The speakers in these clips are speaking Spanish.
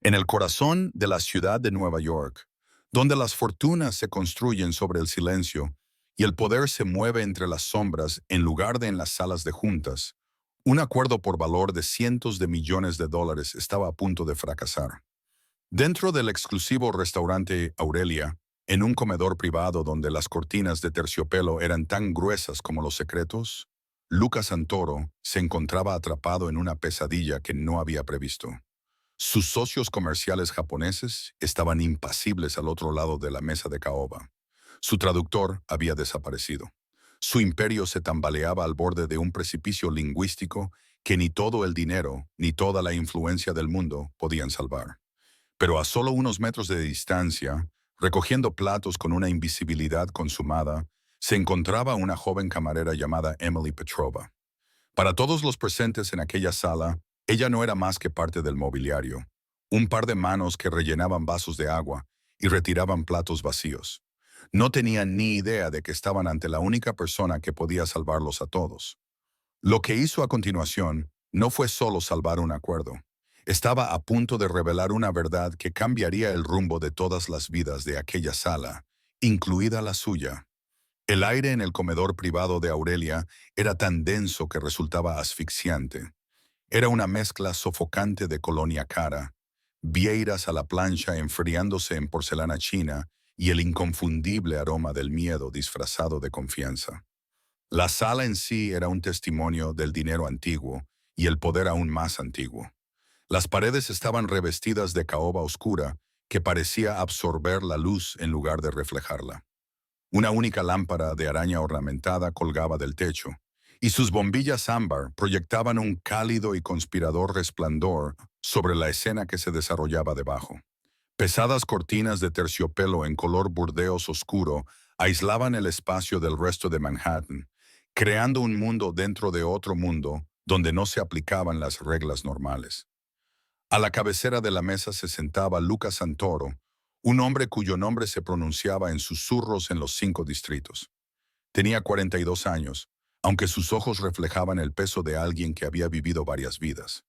en el corazón de la ciudad de Nueva York, donde las fortunas se construyen sobre el silencio y el poder se mueve entre las sombras en lugar de en las salas de juntas, un acuerdo por valor de cientos de millones de dólares estaba a punto de fracasar. Dentro del exclusivo restaurante Aurelia, en un comedor privado donde las cortinas de terciopelo eran tan gruesas como los secretos, Lucas Santoro se encontraba atrapado en una pesadilla que no había previsto. Sus socios comerciales japoneses estaban impasibles al otro lado de la mesa de caoba. Su traductor había desaparecido. Su imperio se tambaleaba al borde de un precipicio lingüístico que ni todo el dinero ni toda la influencia del mundo podían salvar. Pero a solo unos metros de distancia, recogiendo platos con una invisibilidad consumada, se encontraba una joven camarera llamada Emily Petrova. Para todos los presentes en aquella sala, ella no era más que parte del mobiliario, un par de manos que rellenaban vasos de agua y retiraban platos vacíos. No tenían ni idea de que estaban ante la única persona que podía salvarlos a todos. Lo que hizo a continuación no fue solo salvar un acuerdo. Estaba a punto de revelar una verdad que cambiaría el rumbo de todas las vidas de aquella sala, incluida la suya. El aire en el comedor privado de Aurelia era tan denso que resultaba asfixiante. Era una mezcla sofocante de colonia cara, vieiras a la plancha enfriándose en porcelana china y el inconfundible aroma del miedo disfrazado de confianza. La sala en sí era un testimonio del dinero antiguo y el poder aún más antiguo. Las paredes estaban revestidas de caoba oscura que parecía absorber la luz en lugar de reflejarla. Una única lámpara de araña ornamentada colgaba del techo, y sus bombillas ámbar proyectaban un cálido y conspirador resplandor sobre la escena que se desarrollaba debajo. Pesadas cortinas de terciopelo en color burdeos oscuro aislaban el espacio del resto de Manhattan, creando un mundo dentro de otro mundo donde no se aplicaban las reglas normales. A la cabecera de la mesa se sentaba Lucas Santoro, un hombre cuyo nombre se pronunciaba en susurros en los 5 distritos. Tenía 42 años, aunque sus ojos reflejaban el peso de alguien que había vivido varias vidas.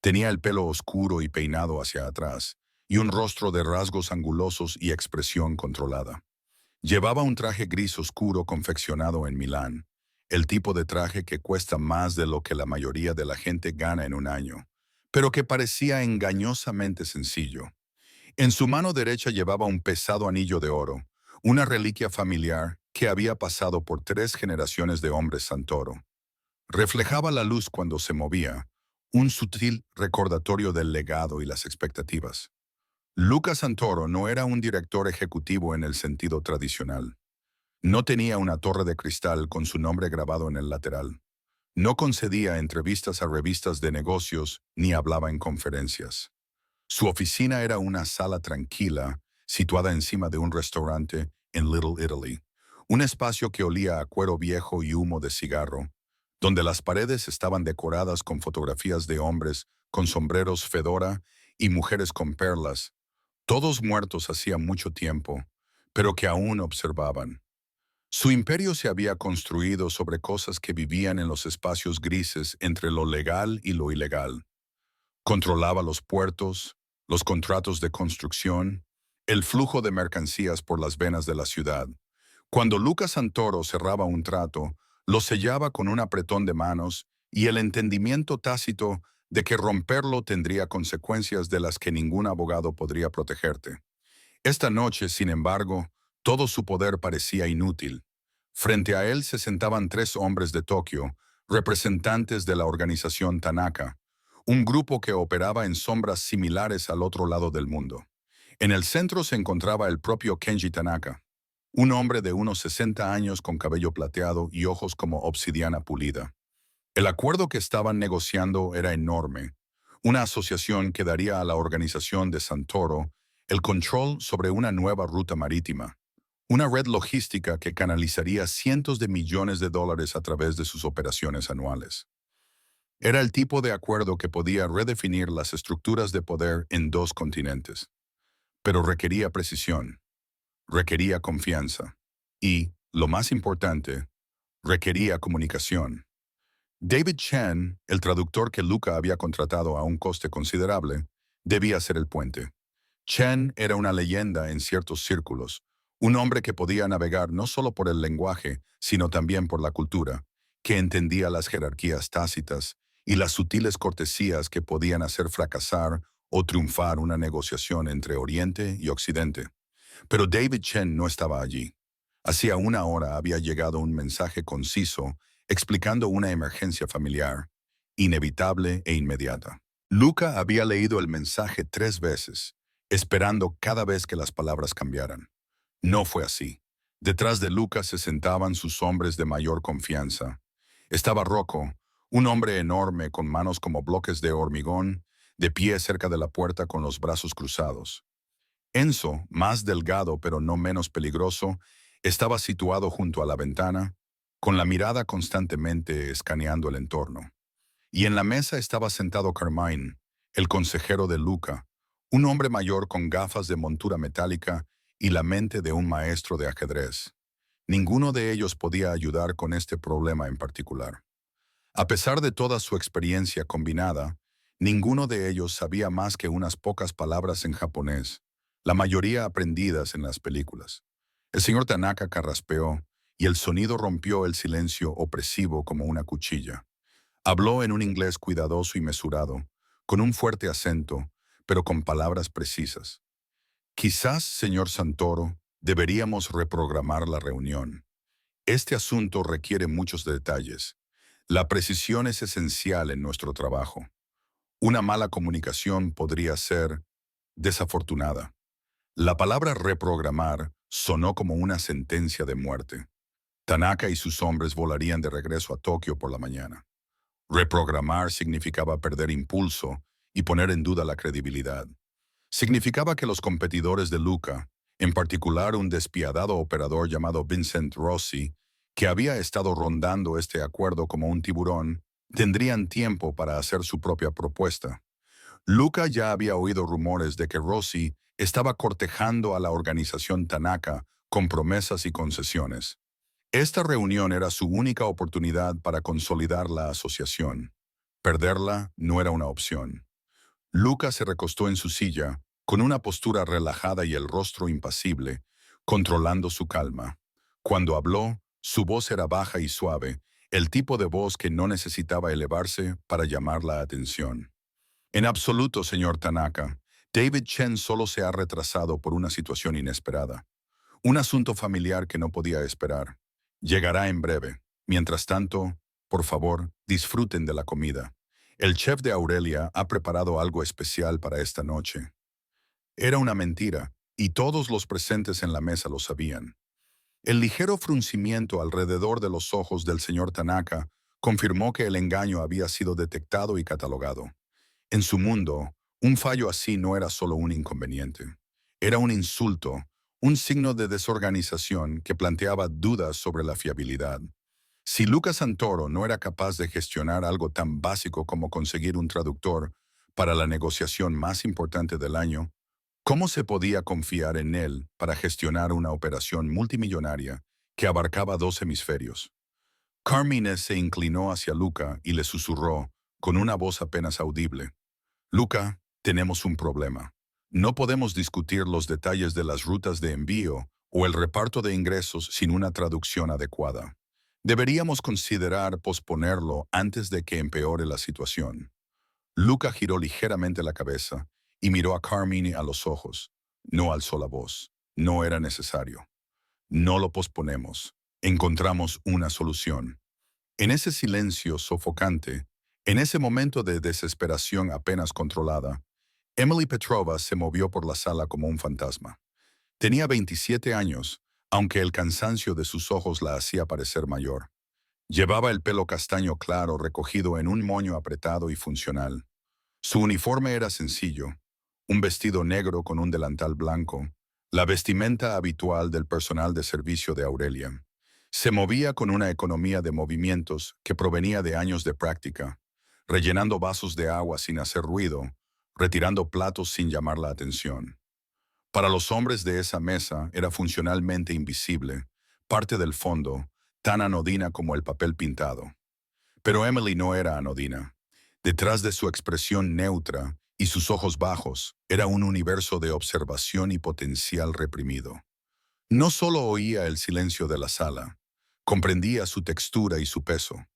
Tenía el pelo oscuro y peinado hacia atrás, y un rostro de rasgos angulosos y expresión controlada. Llevaba un traje gris oscuro confeccionado en Milán, el tipo de traje que cuesta más de lo que la mayoría de la gente gana en un año, pero que parecía engañosamente sencillo. En su mano derecha llevaba un pesado anillo de oro, una reliquia familiar que había pasado por 3 generaciones de hombres Santoro. Reflejaba la luz cuando se movía, un sutil recordatorio del legado y las expectativas. Lucas Santoro no era un director ejecutivo en el sentido tradicional. No tenía una torre de cristal con su nombre grabado en el lateral. No concedía entrevistas a revistas de negocios ni hablaba en conferencias. Su oficina era una sala tranquila, situada encima de un restaurante en Little Italy, un espacio que olía a cuero viejo y humo de cigarro, donde las paredes estaban decoradas con fotografías de hombres con sombreros fedora y mujeres con perlas, todos muertos hacía mucho tiempo, pero que aún observaban. Su imperio se había construido sobre cosas que vivían en los espacios grises entre lo legal y lo ilegal. Controlaba los puertos, los contratos de construcción, el flujo de mercancías por las venas de la ciudad. Cuando Lucas Santoro cerraba un trato, lo sellaba con un apretón de manos y el entendimiento tácito de que romperlo tendría consecuencias de las que ningún abogado podría protegerte. Esta noche, sin embargo, todo su poder parecía inútil. Frente a él se sentaban 3 hombres de Tokio, representantes de la organización Tanaka, un grupo que operaba en sombras similares al otro lado del mundo. En el centro se encontraba el propio Kenji Tanaka, un hombre de unos 60 años con cabello plateado y ojos como obsidiana pulida. El acuerdo que estaban negociando era enorme, una asociación que daría a la organización de Santoro el control sobre una nueva ruta marítima, una red logística que canalizaría cientos de millones de dólares a través de sus operaciones anuales. Era el tipo de acuerdo que podía redefinir las estructuras de poder en 2 continentes. Pero requería precisión, requería confianza y, lo más importante, requería comunicación. David Chen, el traductor que Luca había contratado a un coste considerable, debía ser el puente. Chen era una leyenda en ciertos círculos, un hombre que podía navegar no solo por el lenguaje, sino también por la cultura, que entendía las jerarquías tácitas y las sutiles cortesías que podían hacer fracasar o triunfar una negociación entre Oriente y Occidente. Pero David Chen no estaba allí. Hacía una hora había llegado un mensaje conciso explicando una emergencia familiar, inevitable e inmediata. Luca había leído el mensaje 3 veces, esperando cada vez que las palabras cambiaran. No fue así. Detrás de Luca se sentaban sus hombres de mayor confianza. Estaba Rocco, un hombre enorme con manos como bloques de hormigón, de pie cerca de la puerta con los brazos cruzados. Enzo, más delgado pero no menos peligroso, estaba situado junto a la ventana, con la mirada constantemente escaneando el entorno. Y en la mesa estaba sentado Carmine, el consejero de Luca, un hombre mayor con gafas de montura metálica y la mente de un maestro de ajedrez. Ninguno de ellos podía ayudar con este problema en particular. A pesar de toda su experiencia combinada, ninguno de ellos sabía más que unas pocas palabras en japonés, la mayoría aprendidas en las películas. El señor Tanaka carraspeó y el sonido rompió el silencio opresivo como una cuchilla. Habló en un inglés cuidadoso y mesurado, con un fuerte acento, pero con palabras precisas. Quizás, señor Santoro, deberíamos reprogramar la reunión. Este asunto requiere muchos detalles. La precisión es esencial en nuestro trabajo. Una mala comunicación podría ser desafortunada. La palabra reprogramar sonó como una sentencia de muerte. Tanaka y sus hombres volarían de regreso a Tokio por la mañana. Reprogramar significaba perder impulso y poner en duda la credibilidad. Significaba que los competidores de Luca, en particular un despiadado operador llamado Vincent Rossi, que había estado rondando este acuerdo como un tiburón, tendrían tiempo para hacer su propia propuesta. Luca ya había oído rumores de que Rossi estaba cortejando a la organización Tanaka con promesas y concesiones. Esta reunión era su única oportunidad para consolidar la asociación. Perderla no era una opción. Luca se recostó en su silla, con una postura relajada y el rostro impasible, controlando su calma. Cuando habló, su voz era baja y suave, el tipo de voz que no necesitaba elevarse para llamar la atención. En absoluto, señor Tanaka. David Chen solo se ha retrasado por una situación inesperada. Un asunto familiar que no podía esperar. Llegará en breve. Mientras tanto, por favor, disfruten de la comida. El chef de Aurelia ha preparado algo especial para esta noche. Era una mentira, y todos los presentes en la mesa lo sabían. El ligero fruncimiento alrededor de los ojos del señor Tanaka confirmó que el engaño había sido detectado y catalogado. En su mundo, un fallo así no era solo un inconveniente. Era un insulto, un signo de desorganización que planteaba dudas sobre la fiabilidad. Si Lucas Santoro no era capaz de gestionar algo tan básico como conseguir un traductor para la negociación más importante del año, ¿cómo se podía confiar en él para gestionar una operación multimillonaria que abarcaba 2 hemisferios? Carmine se inclinó hacia Luca y le susurró, con una voz apenas audible: Luca, tenemos un problema. No podemos discutir los detalles de las rutas de envío o el reparto de ingresos sin una traducción adecuada. Deberíamos considerar posponerlo antes de que empeore la situación. Luca giró ligeramente la cabeza y miró a Carmine a los ojos. No alzó la voz. No era necesario. No lo posponemos. Encontramos una solución. En ese silencio sofocante, en ese momento de desesperación apenas controlada, Emily Petrova se movió por la sala como un fantasma. Tenía 27 años, aunque el cansancio de sus ojos la hacía parecer mayor. Llevaba el pelo castaño claro recogido en un moño apretado y funcional. Su uniforme era sencillo, un vestido negro con un delantal blanco, la vestimenta habitual del personal de servicio de Aurelia. Se movía con una economía de movimientos que provenía de años de práctica, rellenando vasos de agua sin hacer ruido, retirando platos sin llamar la atención. Para los hombres de esa mesa era funcionalmente invisible, parte del fondo, tan anodina como el papel pintado. Pero Emily no era anodina. Detrás de su expresión neutra y sus ojos bajos era un universo de observación y potencial reprimido. No solo oía el silencio de la sala, comprendía su textura y su peso.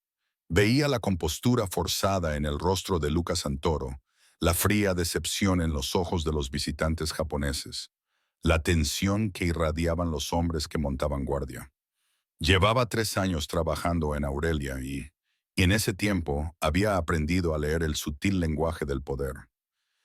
Veía la compostura forzada en el rostro de Lucas Santoro, la fría decepción en los ojos de los visitantes japoneses, la tensión que irradiaban los hombres que montaban guardia. Llevaba 3 años trabajando en Aurelia y en ese tiempo había aprendido a leer el sutil lenguaje del poder.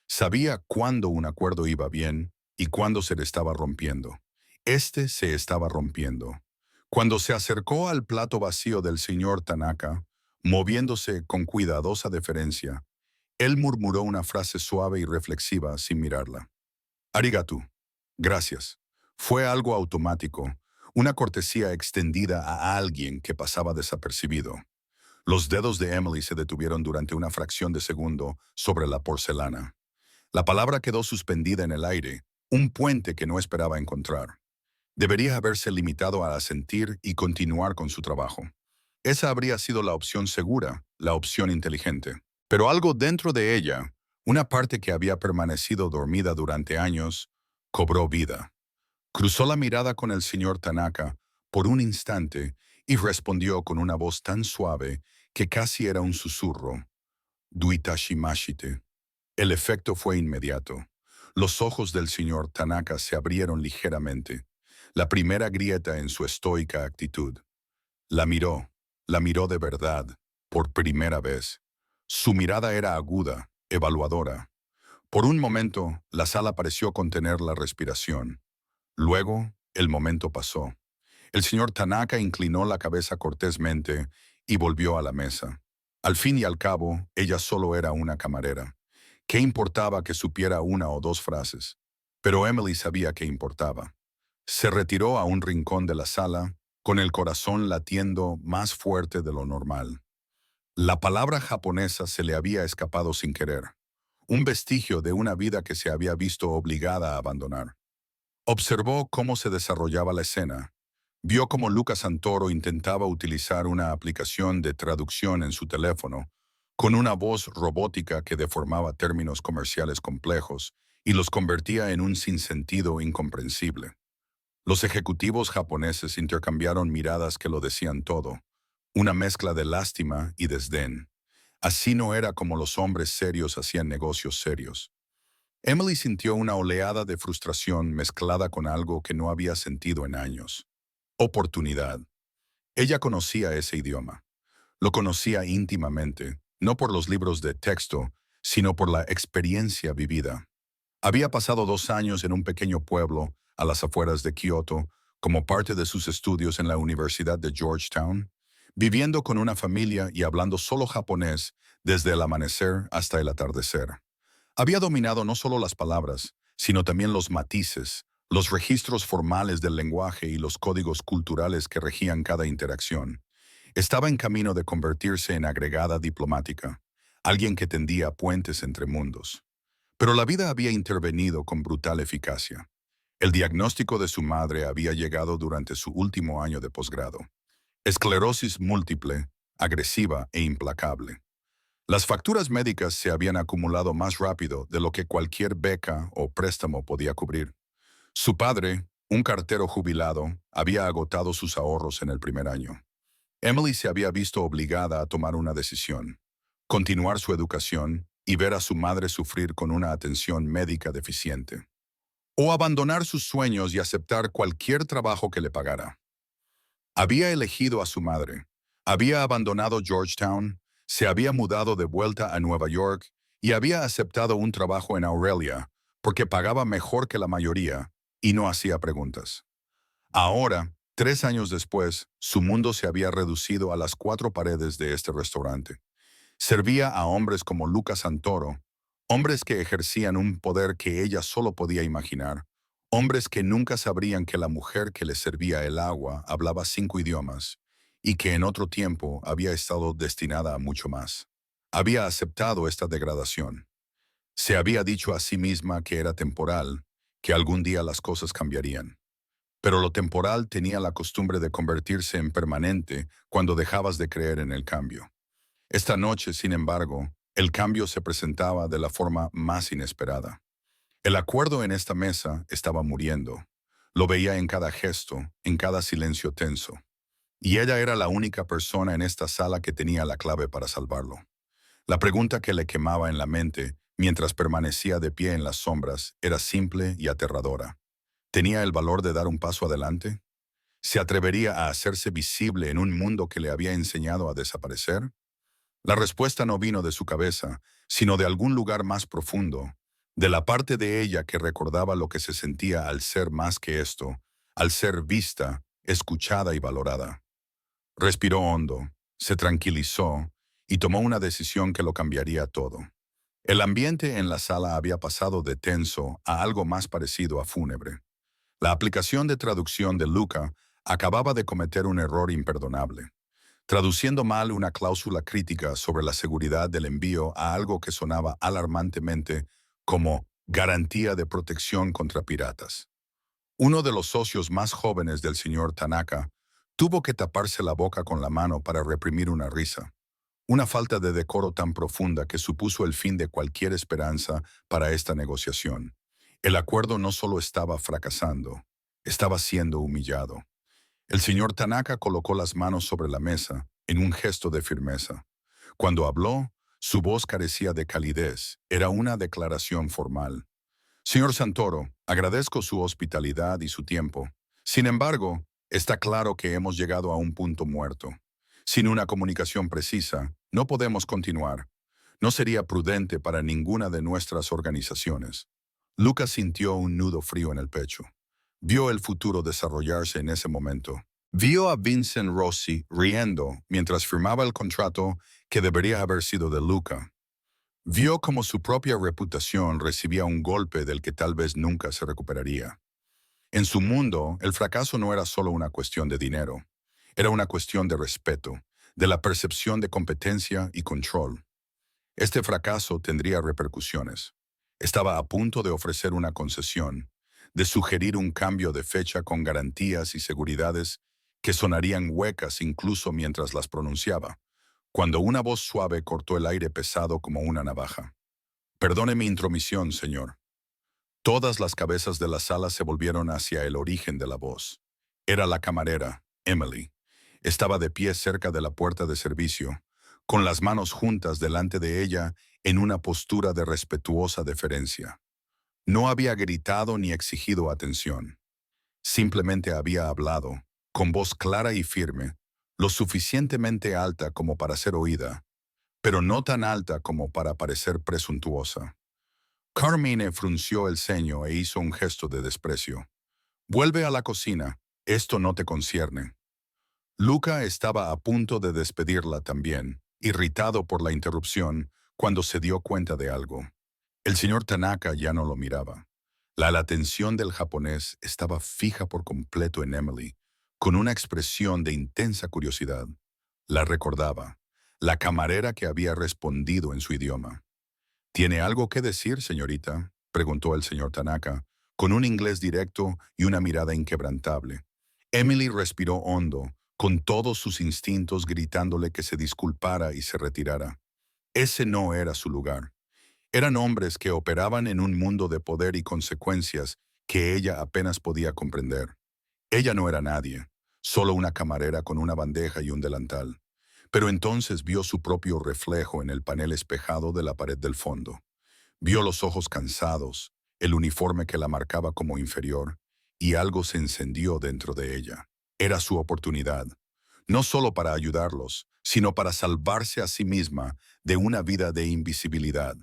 Sabía cuándo un acuerdo iba bien y cuándo se le estaba rompiendo. Este se estaba rompiendo. Cuando se acercó al plato vacío del señor Tanaka, moviéndose con cuidadosa deferencia, él murmuró una frase suave y reflexiva sin mirarla. Arigato. Gracias. Fue algo automático, una cortesía extendida a alguien que pasaba desapercibido. Los dedos de Emily se detuvieron durante una fracción de segundo sobre la porcelana. La palabra quedó suspendida en el aire, un puente que no esperaba encontrar. Debería haberse limitado a asentir y continuar con su trabajo. Esa habría sido la opción segura, la opción inteligente. Pero algo dentro de ella, una parte que había permanecido dormida durante años, cobró vida. Cruzó la mirada con el señor Tanaka por un instante y respondió con una voz tan suave que casi era un susurro. Duitashimashite. El efecto fue inmediato. Los ojos del señor Tanaka se abrieron ligeramente, la primera grieta en su estoica actitud. La miró de verdad, por primera vez. Su mirada era aguda, evaluadora. Por un momento, la sala pareció contener la respiración. Luego, el momento pasó. El señor Tanaka inclinó la cabeza cortésmente y volvió a la mesa. Al fin y al cabo, ella solo era una camarera. ¿Qué importaba que supiera una o dos frases? Pero Emily sabía qué importaba. Se retiró a un rincón de la sala, con el corazón latiendo más fuerte de lo normal. La palabra japonesa se le había escapado sin querer, un vestigio de una vida que se había visto obligada a abandonar. Observó cómo se desarrollaba la escena. Vio cómo Lucas Santoro intentaba utilizar una aplicación de traducción en su teléfono, con una voz robótica que deformaba términos comerciales complejos y los convertía en un sinsentido incomprensible. Los ejecutivos japoneses intercambiaron miradas que lo decían todo, una mezcla de lástima y desdén. Así no era como los hombres serios hacían negocios serios. Emily sintió una oleada de frustración mezclada con algo que no había sentido en años. Oportunidad. Ella conocía ese idioma. Lo conocía íntimamente, no por los libros de texto, sino por la experiencia vivida. Había pasado 2 años en un pequeño pueblo a las afueras de Kioto como parte de sus estudios en la Universidad de Georgetown, viviendo con una familia y hablando solo japonés desde el amanecer hasta el atardecer. Había dominado no solo las palabras, sino también los matices, los registros formales del lenguaje y los códigos culturales que regían cada interacción. Estaba en camino de convertirse en agregada diplomática, alguien que tendía puentes entre mundos. Pero la vida había intervenido con brutal eficacia. El diagnóstico de su madre había llegado durante su último año de posgrado. Esclerosis múltiple, agresiva e implacable. Las facturas médicas se habían acumulado más rápido de lo que cualquier beca o préstamo podía cubrir. Su padre, un cartero jubilado, había agotado sus ahorros en el primer año. Emily se había visto obligada a tomar una decisión: continuar su educación y ver a su madre sufrir con una atención médica deficiente, o abandonar sus sueños y aceptar cualquier trabajo que le pagara. Había elegido a su madre, había abandonado Georgetown, se había mudado de vuelta a Nueva York y había aceptado un trabajo en Aurelia porque pagaba mejor que la mayoría y no hacía preguntas. Ahora, 3 años después, su mundo se había reducido a las 4 paredes de este restaurante. Servía a hombres como Lucas Santoro, hombres que ejercían un poder que ella solo podía imaginar, hombres que nunca sabrían que la mujer que les servía el agua hablaba 5 idiomas y que en otro tiempo había estado destinada a mucho más. Había aceptado esta degradación. Se había dicho a sí misma que era temporal, que algún día las cosas cambiarían. Pero lo temporal tenía la costumbre de convertirse en permanente cuando dejabas de creer en el cambio. Esta noche, sin embargo, El cambio se presentaba de la forma más inesperada. El acuerdo en esta mesa estaba muriendo. Lo veía en cada gesto, en cada silencio tenso. Y ella era la única persona en esta sala que tenía la clave para salvarlo. La pregunta que le quemaba en la mente, mientras permanecía de pie en las sombras, era simple y aterradora. ¿Tenía el valor de dar un paso adelante? ¿Se atrevería a hacerse visible en un mundo que le había enseñado a desaparecer? La respuesta no vino de su cabeza, sino de algún lugar más profundo, de la parte de ella que recordaba lo que se sentía al ser más que esto, al ser vista, escuchada y valorada. Respiró hondo, se tranquilizó y tomó una decisión que lo cambiaría todo. El ambiente en la sala había pasado de tenso a algo más parecido a fúnebre. La aplicación de traducción de Luca acababa de cometer un error imperdonable, traduciendo mal una cláusula crítica sobre la seguridad del envío a algo que sonaba alarmantemente como garantía de protección contra piratas. Uno de los socios más jóvenes del señor Tanaka tuvo que taparse la boca con la mano para reprimir una risa, una falta de decoro tan profunda que supuso el fin de cualquier esperanza para esta negociación. El acuerdo no solo estaba fracasando, estaba siendo humillado. El señor Tanaka colocó las manos sobre la mesa en un gesto de firmeza. Cuando habló, su voz carecía de calidez, era una declaración formal. Señor Santoro, agradezco su hospitalidad y su tiempo. Sin embargo, está claro que hemos llegado a un punto muerto. Sin una comunicación precisa, no podemos continuar. No sería prudente para ninguna de nuestras organizaciones. Lucas sintió un nudo frío en el pecho. Vio el futuro desarrollarse en ese momento. Vio a Vincent Rossi riendo mientras firmaba el contrato que debería haber sido de Luca. Vio cómo su propia reputación recibía un golpe del que tal vez nunca se recuperaría. En su mundo, el fracaso no era solo una cuestión de dinero. Era una cuestión de respeto, de la percepción de competencia y control. Este fracaso tendría repercusiones. Estaba a punto de ofrecer una concesión, de sugerir un cambio de fecha con garantías y seguridades que sonarían huecas incluso mientras las pronunciaba, cuando una voz suave cortó el aire pesado como una navaja. Perdone mi intromisión, señor. Todas las cabezas de la sala se volvieron hacia el origen de la voz. Era la camarera, Emily. Estaba de pie cerca de la puerta de servicio, con las manos juntas delante de ella en una postura de respetuosa deferencia. No había gritado ni exigido atención. Simplemente había hablado, con voz clara y firme, lo suficientemente alta como para ser oída, pero no tan alta como para parecer presuntuosa. Carmine frunció el ceño e hizo un gesto de desprecio. «Vuelve a la cocina, esto no te concierne». Luca estaba a punto de despedirla también, irritado por la interrupción, cuando se dio cuenta de algo. El señor Tanaka ya no lo miraba. La atención del japonés estaba fija por completo en Emily, con una expresión de intensa curiosidad. La recordaba, la camarera que había respondido en su idioma. «¿Tiene algo que decir, señorita?», preguntó el señor Tanaka, con un inglés directo y una mirada inquebrantable. Emily respiró hondo, con todos sus instintos gritándole que se disculpara y se retirara. Ese no era su lugar. Eran hombres que operaban en un mundo de poder y consecuencias que ella apenas podía comprender. Ella no era nadie, solo una camarera con una bandeja y un delantal. Pero entonces vio su propio reflejo en el panel espejado de la pared del fondo. Vio los ojos cansados, el uniforme que la marcaba como inferior, y algo se encendió dentro de ella. Era su oportunidad, no solo para ayudarlos, sino para salvarse a sí misma de una vida de invisibilidad.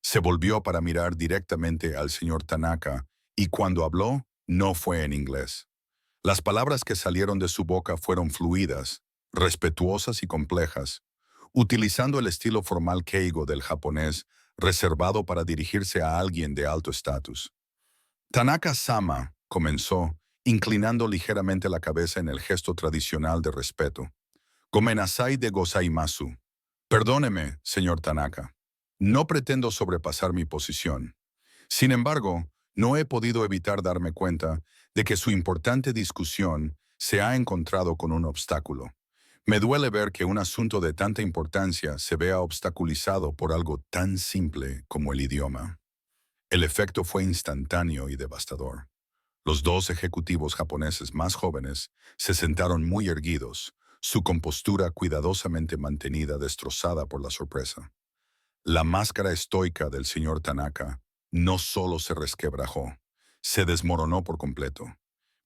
Se volvió para mirar directamente al señor Tanaka, y cuando habló, no fue en inglés. Las palabras que salieron de su boca fueron fluidas, respetuosas y complejas, utilizando el estilo formal keigo del japonés, reservado para dirigirse a alguien de alto estatus. «Tanaka-sama», comenzó, inclinando ligeramente la cabeza en el gesto tradicional de respeto. «Gomenasai de gozaimasu». «Perdóneme, señor Tanaka. No pretendo sobrepasar mi posición. Sin embargo, no he podido evitar darme cuenta de que su importante discusión se ha encontrado con un obstáculo. Me duele ver que un asunto de tanta importancia se vea obstaculizado por algo tan simple como el idioma. El efecto fue instantáneo y devastador. Los dos ejecutivos japoneses más jóvenes se sentaron muy erguidos, su compostura cuidadosamente mantenida destrozada por la sorpresa. La máscara estoica del señor Tanaka no solo se resquebrajó, se desmoronó por completo.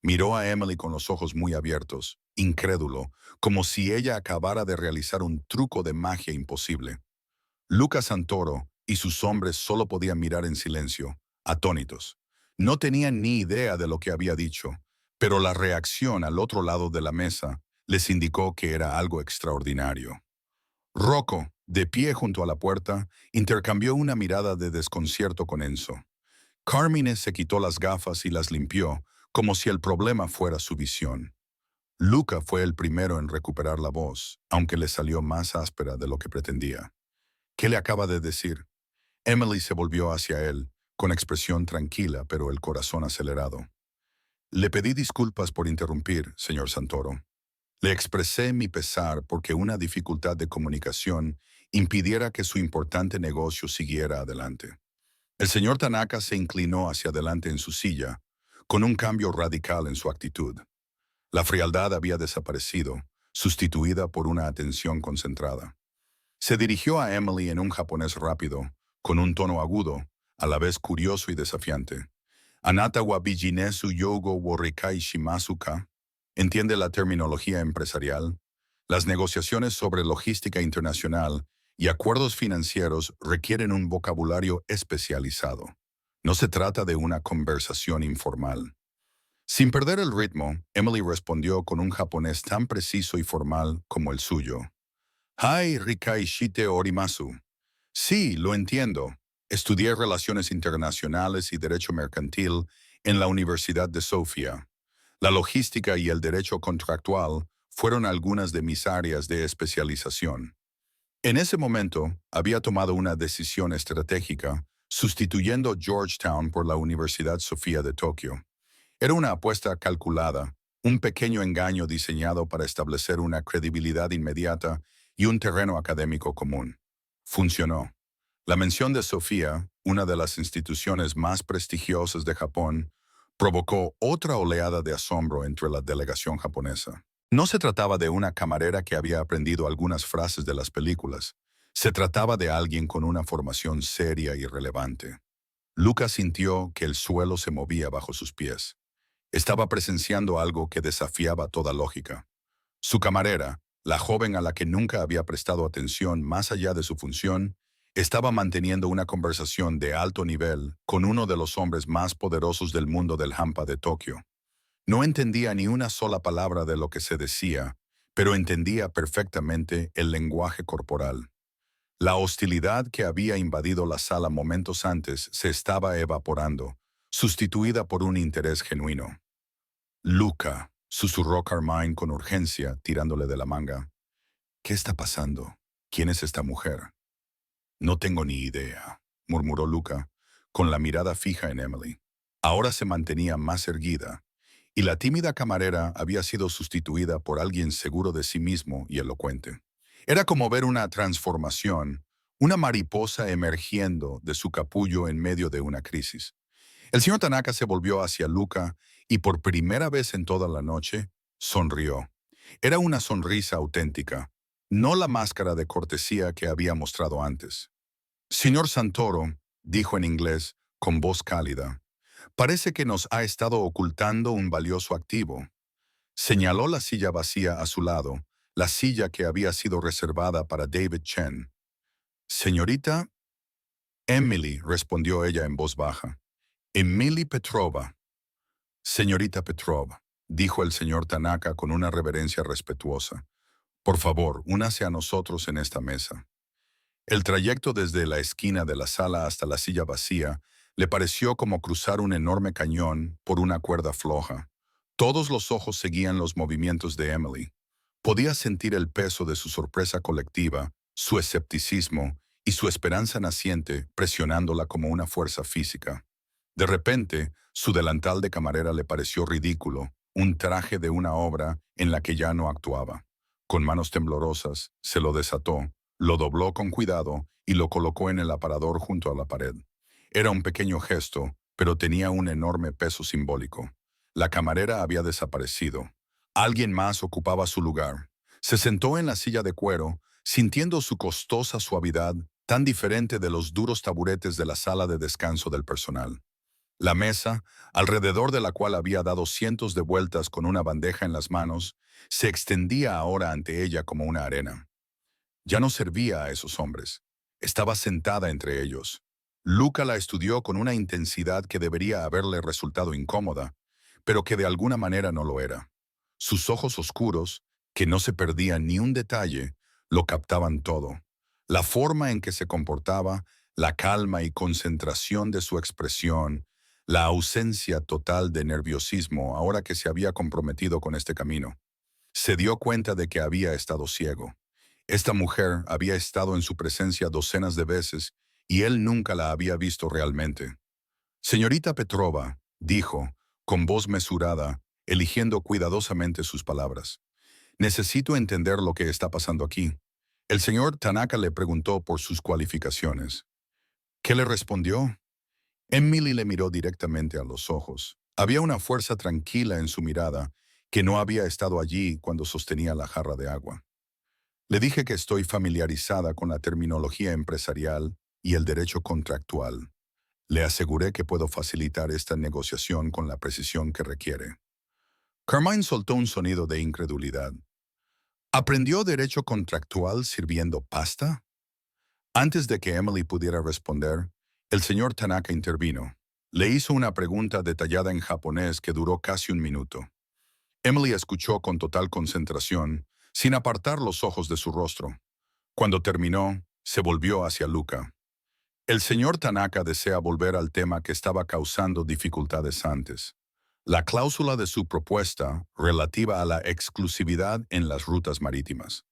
Miró a Emily con los ojos muy abiertos, incrédulo, como si ella acabara de realizar un truco de magia imposible. Lucas Santoro y sus hombres solo podían mirar en silencio, atónitos. No tenían ni idea de lo que había dicho, pero la reacción al otro lado de la mesa les indicó que era algo extraordinario. Rocco, de pie junto a la puerta, intercambió una mirada de desconcierto con Enzo. Carmine se quitó las gafas y las limpió, como si el problema fuera su visión. Luca fue el primero en recuperar la voz, aunque le salió más áspera de lo que pretendía. ¿Qué le acaba de decir? Emily se volvió hacia él, con expresión tranquila pero el corazón acelerado. Le pedí disculpas por interrumpir, señor Santoro. Le expresé mi pesar porque una dificultad de comunicación impidiera que su importante negocio siguiera adelante. El señor Tanaka se inclinó hacia adelante en su silla, con un cambio radical en su actitud. La frialdad había desaparecido, sustituida por una atención concentrada. Se dirigió a Emily en un japonés rápido, con un tono agudo, a la vez curioso y desafiante. Anata wa bijinesu yogo wo rikai shimasu ka. ¿Entiende la terminología empresarial? Las negociaciones sobre logística internacional y acuerdos financieros requieren un vocabulario especializado. No se trata de una conversación informal. Sin perder el ritmo, Emily respondió con un japonés tan preciso y formal como el suyo. Hai rikai shite orimasu. Sí, lo entiendo. Estudié Relaciones Internacionales y Derecho Mercantil en la Universidad de Sofía. La logística y el derecho contractual fueron algunas de mis áreas de especialización. En ese momento, había tomado una decisión estratégica, sustituyendo Georgetown por la Universidad Sofía de Tokio. Era una apuesta calculada, un pequeño engaño diseñado para establecer una credibilidad inmediata y un terreno académico común. Funcionó. La mención de Sofía, una de las instituciones más prestigiosas de Japón, provocó otra oleada de asombro entre la delegación japonesa. No se trataba de una camarera que había aprendido algunas frases de las películas. Se trataba de alguien con una formación seria y relevante. Lucas sintió que el suelo se movía bajo sus pies. Estaba presenciando algo que desafiaba toda lógica. Su camarera, la joven a la que nunca había prestado atención más allá de su función, estaba manteniendo una conversación de alto nivel con uno de los hombres más poderosos del mundo del hampa de Tokio. No entendía ni una sola palabra de lo que se decía, pero entendía perfectamente el lenguaje corporal. La hostilidad que había invadido la sala momentos antes se estaba evaporando, sustituida por un interés genuino. Luca, susurró Carmine con urgencia, tirándole de la manga. ¿Qué está pasando? ¿Quién es esta mujer? No tengo ni idea, murmuró Luca, con la mirada fija en Emily. Ahora se mantenía más erguida, y la tímida camarera había sido sustituida por alguien seguro de sí mismo y elocuente. Era como ver una transformación, una mariposa emergiendo de su capullo en medio de una crisis. El señor Tanaka se volvió hacia Luca y por primera vez en toda la noche sonrió. Era una sonrisa auténtica, no la máscara de cortesía que había mostrado antes. Señor Santoro, dijo en inglés, con voz cálida, parece que nos ha estado ocultando un valioso activo. Señaló la silla vacía a su lado, la silla que había sido reservada para David Chen. Señorita Emily, respondió ella en voz baja. Emily Petrova. Señorita Petrova, dijo el señor Tanaka con una reverencia respetuosa. Por favor, únase a nosotros en esta mesa. El trayecto desde la esquina de la sala hasta la silla vacía le pareció como cruzar un enorme cañón por una cuerda floja. Todos los ojos seguían los movimientos de Emily. Podía sentir el peso de su sorpresa colectiva, su escepticismo y su esperanza naciente presionándola como una fuerza física. De repente, su delantal de camarera le pareció ridículo, un traje de una obra en la que ya no actuaba. Con manos temblorosas, se lo desató, lo dobló con cuidado y lo colocó en el aparador junto a la pared. Era un pequeño gesto, pero tenía un enorme peso simbólico. La camarera había desaparecido. Alguien más ocupaba su lugar. Se sentó en la silla de cuero, sintiendo su costosa suavidad, tan diferente de los duros taburetes de la sala de descanso del personal. La mesa, alrededor de la cual había dado cientos de vueltas con una bandeja en las manos, se extendía ahora ante ella como una arena. Ya no servía a esos hombres. Estaba sentada entre ellos. Luca la estudió con una intensidad que debería haberle resultado incómoda, pero que de alguna manera no lo era. Sus ojos oscuros, que no se perdían ni un detalle, lo captaban todo. La forma en que se comportaba, la calma y concentración de su expresión, la ausencia total de nerviosismo ahora que se había comprometido con este camino. Se dio cuenta de que había estado ciego. Esta mujer había estado en su presencia docenas de veces y él nunca la había visto realmente. Señorita Petrova, dijo, con voz mesurada, eligiendo cuidadosamente sus palabras. Necesito entender lo que está pasando aquí. El señor Tanaka le preguntó por sus cualificaciones. ¿Qué le respondió? Emily le miró directamente a los ojos. Había una fuerza tranquila en su mirada que no había estado allí cuando sostenía la jarra de agua. Le dije que estoy familiarizada con la terminología empresarial y el derecho contractual. Le aseguré que puedo facilitar esta negociación con la precisión que requiere. Carmine soltó un sonido de incredulidad. ¿Aprendió derecho contractual sirviendo pasta? Antes de que Emily pudiera responder, el señor Tanaka intervino. Le hizo una pregunta detallada en japonés que duró casi un minuto. Emily escuchó con total concentración, sin apartar los ojos de su rostro. Cuando terminó, se volvió hacia Luca. El señor Tanaka desea volver al tema que estaba causando dificultades antes. La cláusula de su propuesta relativa a la exclusividad en las rutas marítimas.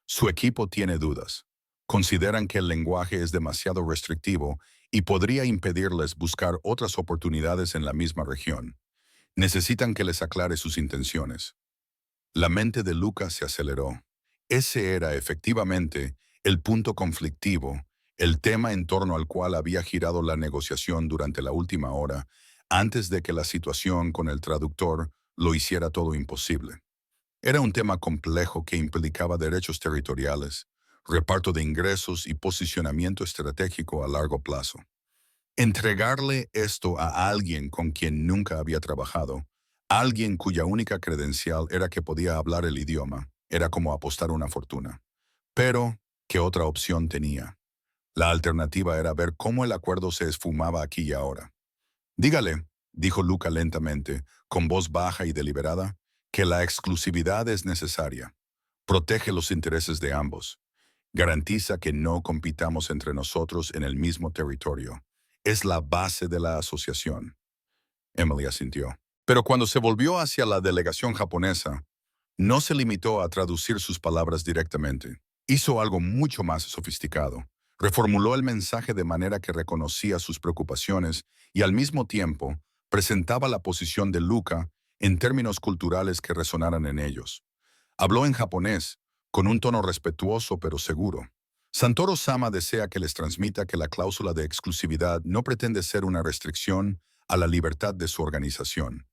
Su equipo tiene dudas. Consideran que el lenguaje es demasiado restrictivo y podría impedirles buscar otras oportunidades en la misma región. Necesitan que les aclare sus intenciones. La mente de Lucas se aceleró. Ese era, efectivamente, el punto conflictivo, el tema en torno al cual había girado la negociación durante la última hora, antes de que la situación con el traductor lo hiciera todo imposible. Era un tema complejo que implicaba derechos territoriales, reparto de ingresos y posicionamiento estratégico a largo plazo. Entregarle esto a alguien con quien nunca había trabajado, alguien cuya única credencial era que podía hablar el idioma, era como apostar una fortuna. Pero, ¿qué otra opción tenía? La alternativa era ver cómo el acuerdo se esfumaba aquí y ahora. Dígale, dijo Luca lentamente, con voz baja y deliberada, que la exclusividad es necesaria. Protege los intereses de ambos. Garantiza que no compitamos entre nosotros en el mismo territorio. Es la base de la asociación. Emily asintió. Pero cuando se volvió hacia la delegación japonesa, no se limitó a traducir sus palabras directamente. Hizo algo mucho más sofisticado. Reformuló el mensaje de manera que reconocía sus preocupaciones y al mismo tiempo presentaba la posición de Luca en términos culturales que resonaran en ellos. Habló en japonés, con un tono respetuoso pero seguro. Santoro Sama desea que les transmita que la cláusula de exclusividad no pretende ser una restricción a la libertad de su organización.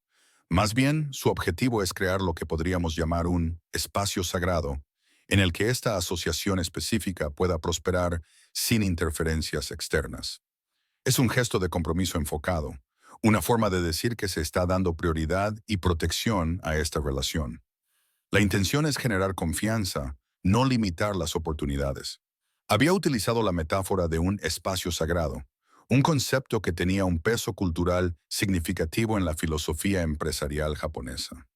Más bien, su objetivo es crear lo que podríamos llamar un espacio sagrado, en el que esta asociación específica pueda prosperar sin interferencias externas. Es un gesto de compromiso enfocado, una forma de decir que se está dando prioridad y protección a esta relación. La intención es generar confianza, no limitar las oportunidades. Había utilizado la metáfora de un espacio sagrado, un concepto que tenía un peso cultural significativo en la filosofía empresarial japonesa.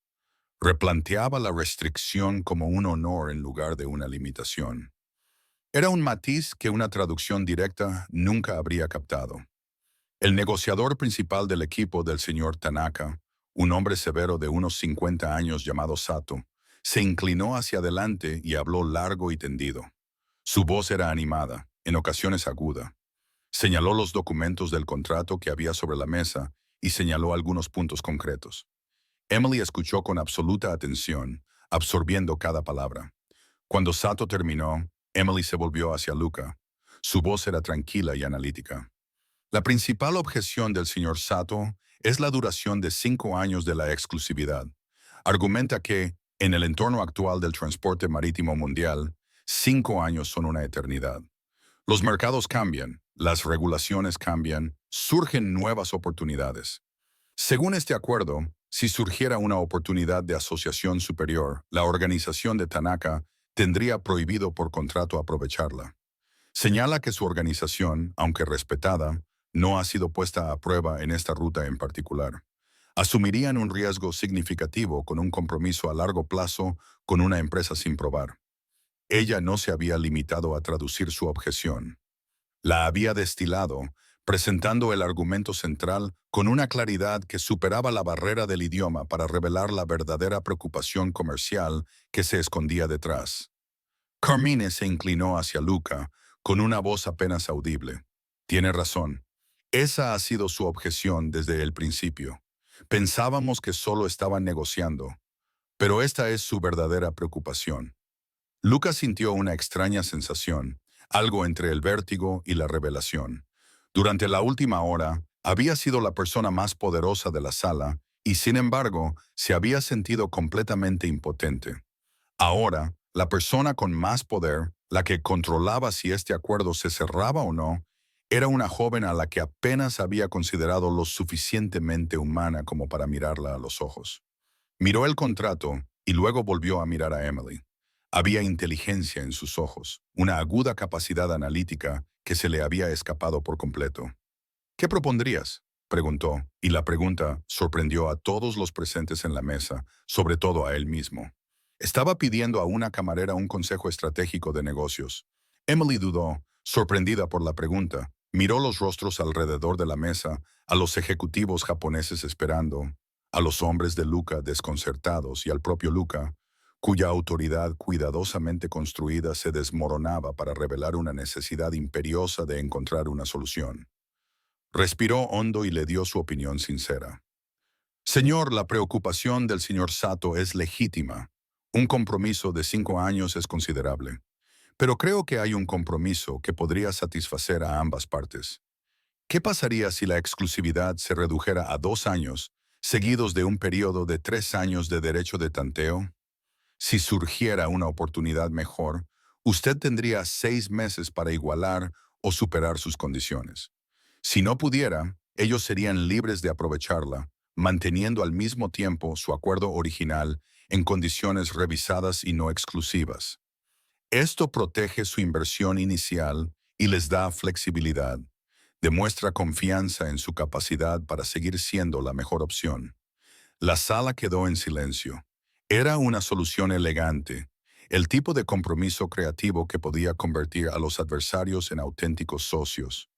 Replanteaba la restricción como un honor en lugar de una limitación. Era un matiz que una traducción directa nunca habría captado. El negociador principal del equipo del señor Tanaka, un hombre severo de unos 50 años llamado Sato, se inclinó hacia adelante y habló largo y tendido. Su voz era animada, en ocasiones aguda. Señaló los documentos del contrato que había sobre la mesa y señaló algunos puntos concretos. Emily escuchó con absoluta atención, absorbiendo cada palabra. Cuando Sato terminó, Emily se volvió hacia Luca. Su voz era tranquila y analítica. La principal objeción del señor Sato es la duración de 5 años de la exclusividad. Argumenta que, en el entorno actual del transporte marítimo mundial, 5 años son una eternidad. Los mercados cambian, las regulaciones cambian, surgen nuevas oportunidades. Según este acuerdo, si surgiera una oportunidad de asociación superior, la organización de Tanaka tendría prohibido por contrato aprovecharla. Señala que su organización, aunque respetada, no ha sido puesta a prueba en esta ruta en particular. Asumirían un riesgo significativo con un compromiso a largo plazo con una empresa sin probar. Ella no se había limitado a traducir su objeción. La había destilado, presentando el argumento central con una claridad que superaba la barrera del idioma para revelar la verdadera preocupación comercial que se escondía detrás. Carmine se inclinó hacia Luca con una voz apenas audible. Tiene razón. Esa ha sido su objeción desde el principio. Pensábamos que solo estaban negociando, pero esta es su verdadera preocupación. Luca sintió una extraña sensación, algo entre el vértigo y la revelación. Durante la última hora, había sido la persona más poderosa de la sala y, sin embargo, se había sentido completamente impotente. Ahora, la persona con más poder, la que controlaba si este acuerdo se cerraba o no, era una joven a la que apenas había considerado lo suficientemente humana como para mirarla a los ojos. Miró el contrato y luego volvió a mirar a Emily. Había inteligencia en sus ojos, una aguda capacidad analítica que se le había escapado por completo. ¿Qué propondrías?, preguntó, y la pregunta sorprendió a todos los presentes en la mesa, sobre todo a él mismo. Estaba pidiendo a una camarera un consejo estratégico de negocios. Emily dudó, sorprendida por la pregunta. Miró los rostros alrededor de la mesa, a los ejecutivos japoneses esperando, a los hombres de Luca desconcertados y al propio Luca, cuya autoridad cuidadosamente construida se desmoronaba para revelar una necesidad imperiosa de encontrar una solución. Respiró hondo y le dio su opinión sincera. Señor, la preocupación del señor Sato es legítima. Un compromiso de 5 años es considerable. Pero creo que hay un compromiso que podría satisfacer a ambas partes. ¿Qué pasaría si la exclusividad se redujera a 2 años, seguidos de un periodo de 3 años de derecho de tanteo? Si surgiera una oportunidad mejor, usted tendría 6 meses para igualar o superar sus condiciones. Si no pudiera, ellos serían libres de aprovecharla, manteniendo al mismo tiempo su acuerdo original en condiciones revisadas y no exclusivas. Esto protege su inversión inicial y les da flexibilidad. Demuestra confianza en su capacidad para seguir siendo la mejor opción. La sala quedó en silencio. Era una solución elegante, el tipo de compromiso creativo que podía convertir a los adversarios en auténticos socios.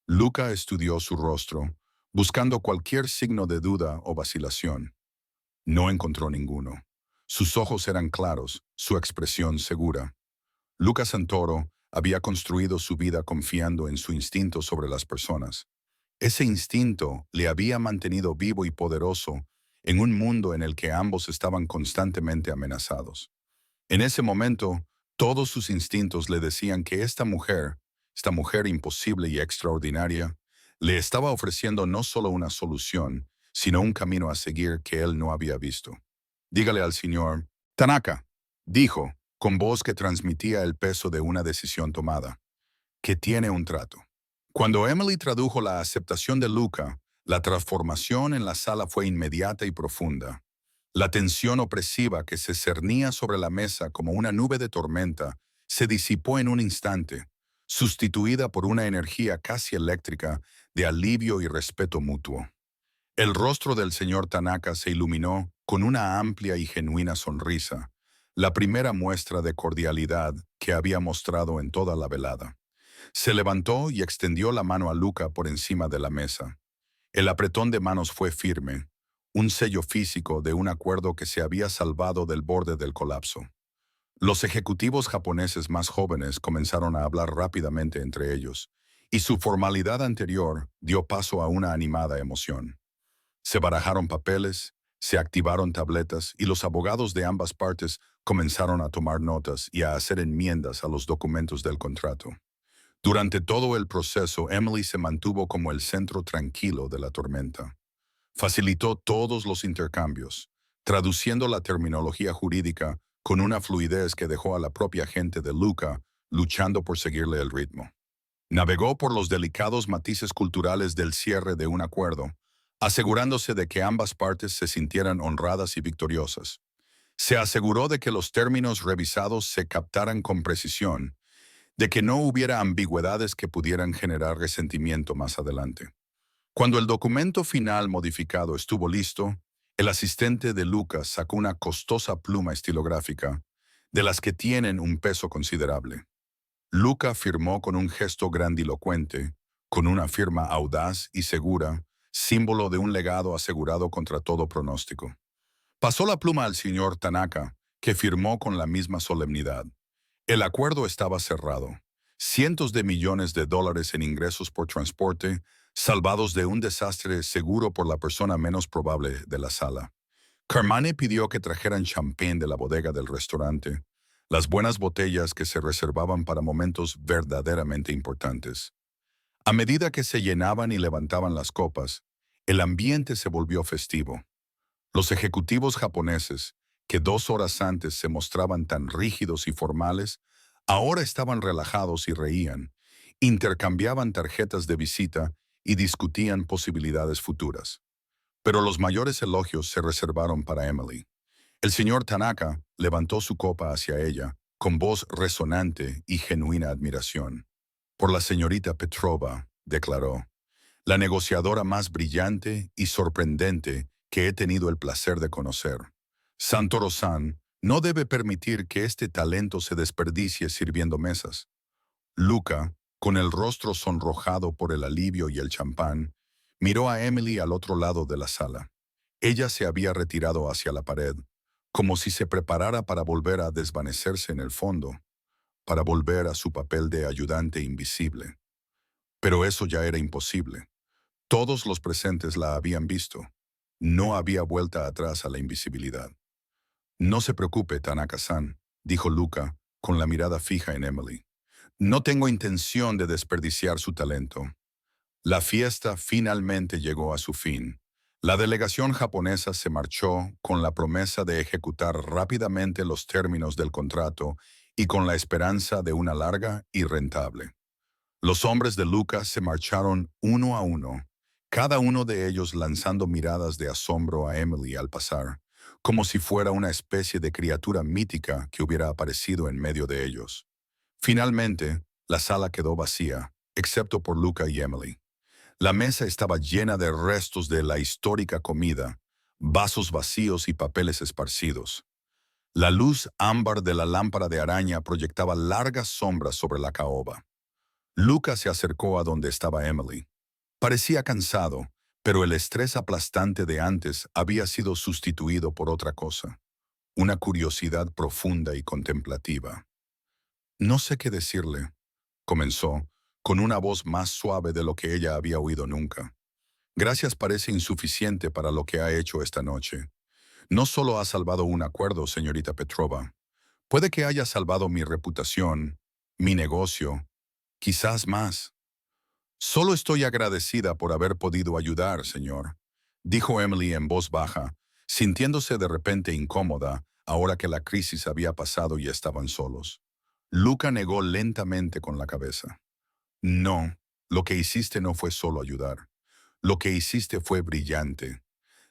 Luca estudió su rostro, buscando cualquier signo de duda o vacilación. No encontró ninguno. Sus ojos eran claros, su expresión segura. Luca Santoro había construido su vida confiando en su instinto sobre las personas. Ese instinto le había mantenido vivo y poderoso en un mundo en el que ambos estaban constantemente amenazados. En ese momento, todos sus instintos le decían que esta mujer imposible y extraordinaria, le estaba ofreciendo no solo una solución, sino un camino a seguir que él no había visto. Dígale al señor Tanaka, dijo, con voz que transmitía el peso de una decisión tomada, que tiene un trato. Cuando Emily tradujo la aceptación de Luca, la transformación en la sala fue inmediata y profunda. La tensión opresiva que se cernía sobre la mesa como una nube de tormenta se disipó en un instante, sustituida por una energía casi eléctrica de alivio y respeto mutuo. El rostro del señor Tanaka se iluminó con una amplia y genuina sonrisa, la primera muestra de cordialidad que había mostrado en toda la velada. Se levantó y extendió la mano a Luca por encima de la mesa. El apretón de manos fue firme, un sello físico de un acuerdo que se había salvado del borde del colapso. Los ejecutivos japoneses más jóvenes comenzaron a hablar rápidamente entre ellos, y su formalidad anterior dio paso a una animada emoción. Se barajaron papeles, se activaron tabletas y los abogados de ambas partes comenzaron a tomar notas y a hacer enmiendas a los documentos del contrato. Durante todo el proceso, Emily se mantuvo como el centro tranquilo de la tormenta. Facilitó todos los intercambios, traduciendo la terminología jurídica con una fluidez que dejó a la propia gente de Luca luchando por seguirle el ritmo. Navegó por los delicados matices culturales del cierre de un acuerdo, asegurándose de que ambas partes se sintieran honradas y victoriosas. Se aseguró de que los términos revisados se captaran con precisión, de que no hubiera ambigüedades que pudieran generar resentimiento más adelante. Cuando el documento final modificado estuvo listo, el asistente de Lucas sacó una costosa pluma estilográfica, de las que tienen un peso considerable. Luca firmó con un gesto grandilocuente, con una firma audaz y segura, símbolo de un legado asegurado contra todo pronóstico. Pasó la pluma al señor Tanaka, que firmó con la misma solemnidad. El acuerdo estaba cerrado. Cientos de millones de dólares en ingresos por transporte, salvados de un desastre seguro por la persona menos probable de la sala. Carmane pidió que trajeran champán de la bodega del restaurante, las buenas botellas que se reservaban para momentos verdaderamente importantes. A medida que se llenaban y levantaban las copas, el ambiente se volvió festivo. Los ejecutivos japoneses, que 2 horas antes se mostraban tan rígidos y formales, ahora estaban relajados y reían, intercambiaban tarjetas de visita y discutían posibilidades futuras. Pero los mayores elogios se reservaron para Emily. El señor Tanaka levantó su copa hacia ella, con voz resonante y genuina admiración. Por la señorita Petrova, declaró, la negociadora más brillante y sorprendente que he tenido el placer de conocer. Santoro-san no debe permitir que este talento se desperdicie sirviendo mesas. Luca, con el rostro sonrojado por el alivio y el champán, miró a Emily al otro lado de la sala. Ella se había retirado hacia la pared, como si se preparara para volver a desvanecerse en el fondo, para volver a su papel de ayudante invisible. Pero eso ya era imposible. Todos los presentes la habían visto. No había vuelta atrás a la invisibilidad. No se preocupe, Tanaka-san, dijo Luca, con la mirada fija en Emily. No tengo intención de desperdiciar su talento. La fiesta finalmente llegó a su fin. La delegación japonesa se marchó con la promesa de ejecutar rápidamente los términos del contrato y con la esperanza de una larga y rentable. Los hombres de Lucas se marcharon uno a uno, cada uno de ellos lanzando miradas de asombro a Emily al pasar, como si fuera una especie de criatura mítica que hubiera aparecido en medio de ellos. Finalmente, la sala quedó vacía, excepto por Luca y Emily. La mesa estaba llena de restos de la histórica comida, vasos vacíos y papeles esparcidos. La luz ámbar de la lámpara de araña proyectaba largas sombras sobre la caoba. Luca se acercó a donde estaba Emily. Parecía cansado, pero el estrés aplastante de antes había sido sustituido por otra cosa, una curiosidad profunda y contemplativa. No sé qué decirle, comenzó, con una voz más suave de lo que ella había oído nunca. Gracias parece insuficiente para lo que ha hecho esta noche. No solo ha salvado un acuerdo, señorita Petrova. Puede que haya salvado mi reputación, mi negocio, quizás más. Solo estoy agradecida por haber podido ayudar, señor, dijo Emily en voz baja, sintiéndose de repente incómoda ahora que la crisis había pasado y estaban solos. Luca negó lentamente con la cabeza. No, lo que hiciste no fue solo ayudar. Lo que hiciste fue brillante.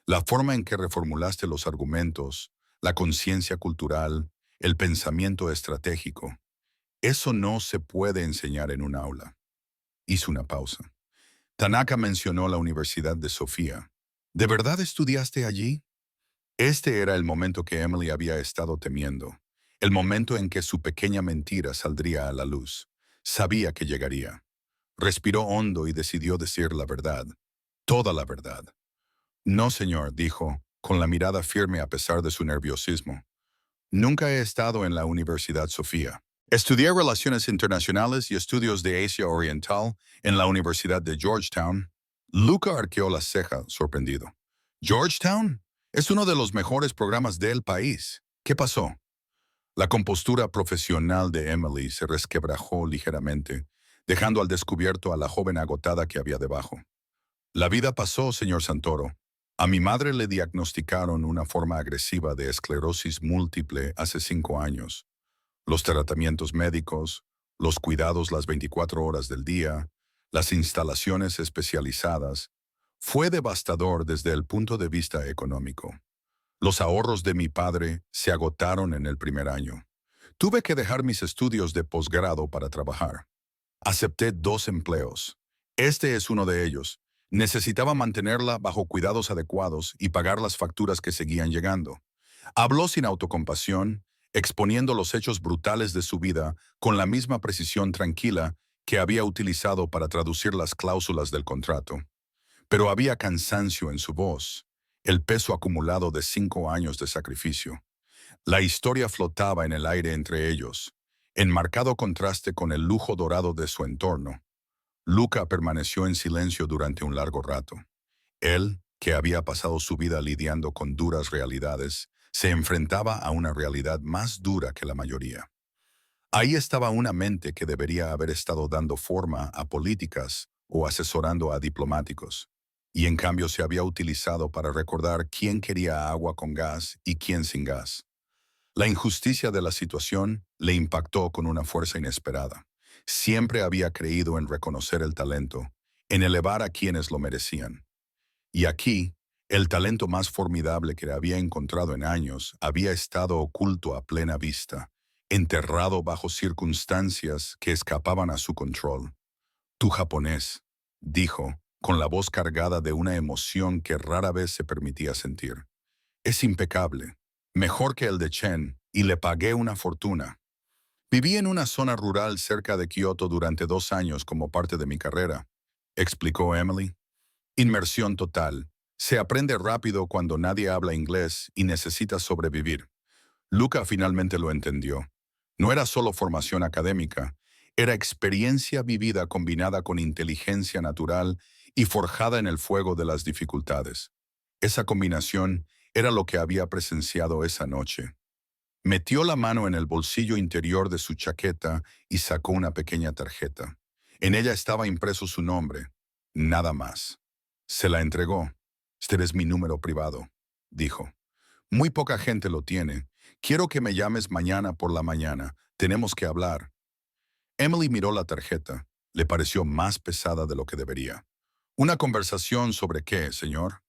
La forma en que reformulaste los argumentos, la conciencia cultural, el pensamiento estratégico. Eso no se puede enseñar en un aula. Hizo una pausa. Tanaka mencionó la Universidad de Sofía. ¿De verdad estudiaste allí? Este era el momento que Emily había estado temiendo. El momento en que su pequeña mentira saldría a la luz. Sabía que llegaría. Respiró hondo y decidió decir la verdad. Toda la verdad. No, señor, dijo, con la mirada firme a pesar de su nerviosismo. Nunca he estado en la Universidad Sofía. Estudié Relaciones Internacionales y Estudios de Asia Oriental en la Universidad de Georgetown. Luca arqueó la ceja, sorprendido. ¿Georgetown? Es uno de los mejores programas del país. ¿Qué pasó? La compostura profesional de Emily se resquebrajó ligeramente, dejando al descubierto a la joven agotada que había debajo. La vida pasó, señor Santoro. A mi madre le diagnosticaron una forma agresiva de esclerosis múltiple hace 5 años. Los tratamientos médicos, los cuidados las 24 horas del día, las instalaciones especializadas, fue devastador desde el punto de vista económico. Los ahorros de mi padre se agotaron en el primer año. Tuve que dejar mis estudios de posgrado para trabajar. Acepté 2 empleos. Este es uno de ellos. Necesitaba mantenerla bajo cuidados adecuados y pagar las facturas que seguían llegando. Habló sin autocompasión, exponiendo los hechos brutales de su vida con la misma precisión tranquila que había utilizado para traducir las cláusulas del contrato. Pero había cansancio en su voz, el peso acumulado de 5 años de sacrificio. La historia flotaba en el aire entre ellos, en marcado contraste con el lujo dorado de su entorno. Luca permaneció en silencio durante un largo rato. Él, que había pasado su vida lidiando con duras realidades, se enfrentaba a una realidad más dura que la mayoría. Ahí estaba una mente que debería haber estado dando forma a políticas o asesorando a diplomáticos, y en cambio se había utilizado para recordar quién quería agua con gas y quién sin gas. La injusticia de la situación le impactó con una fuerza inesperada. Siempre había creído en reconocer el talento, en elevar a quienes lo merecían. Y aquí, el talento más formidable que había encontrado en años había estado oculto a plena vista, enterrado bajo circunstancias que escapaban a su control. «Tú japonés», dijo, con la voz cargada de una emoción que rara vez se permitía sentir. «Es impecable, mejor que el de Chen, y le pagué una fortuna. Viví en una zona rural cerca de Kioto durante 2 años como parte de mi carrera», explicó Emily. «Inmersión total. Se aprende rápido cuando nadie habla inglés y necesita sobrevivir». Luca finalmente lo entendió. No era solo formación académica, era experiencia vivida combinada con inteligencia natural y forjada en el fuego de las dificultades. Esa combinación era lo que había presenciado esa noche. Metió la mano en el bolsillo interior de su chaqueta y sacó una pequeña tarjeta. En ella estaba impreso su nombre, nada más. Se la entregó. «Este es mi número privado», dijo. «Muy poca gente lo tiene. Quiero que me llames mañana por la mañana. Tenemos que hablar». Emily miró la tarjeta. Le pareció más pesada de lo que debería. «¿Una conversación sobre qué, señor?»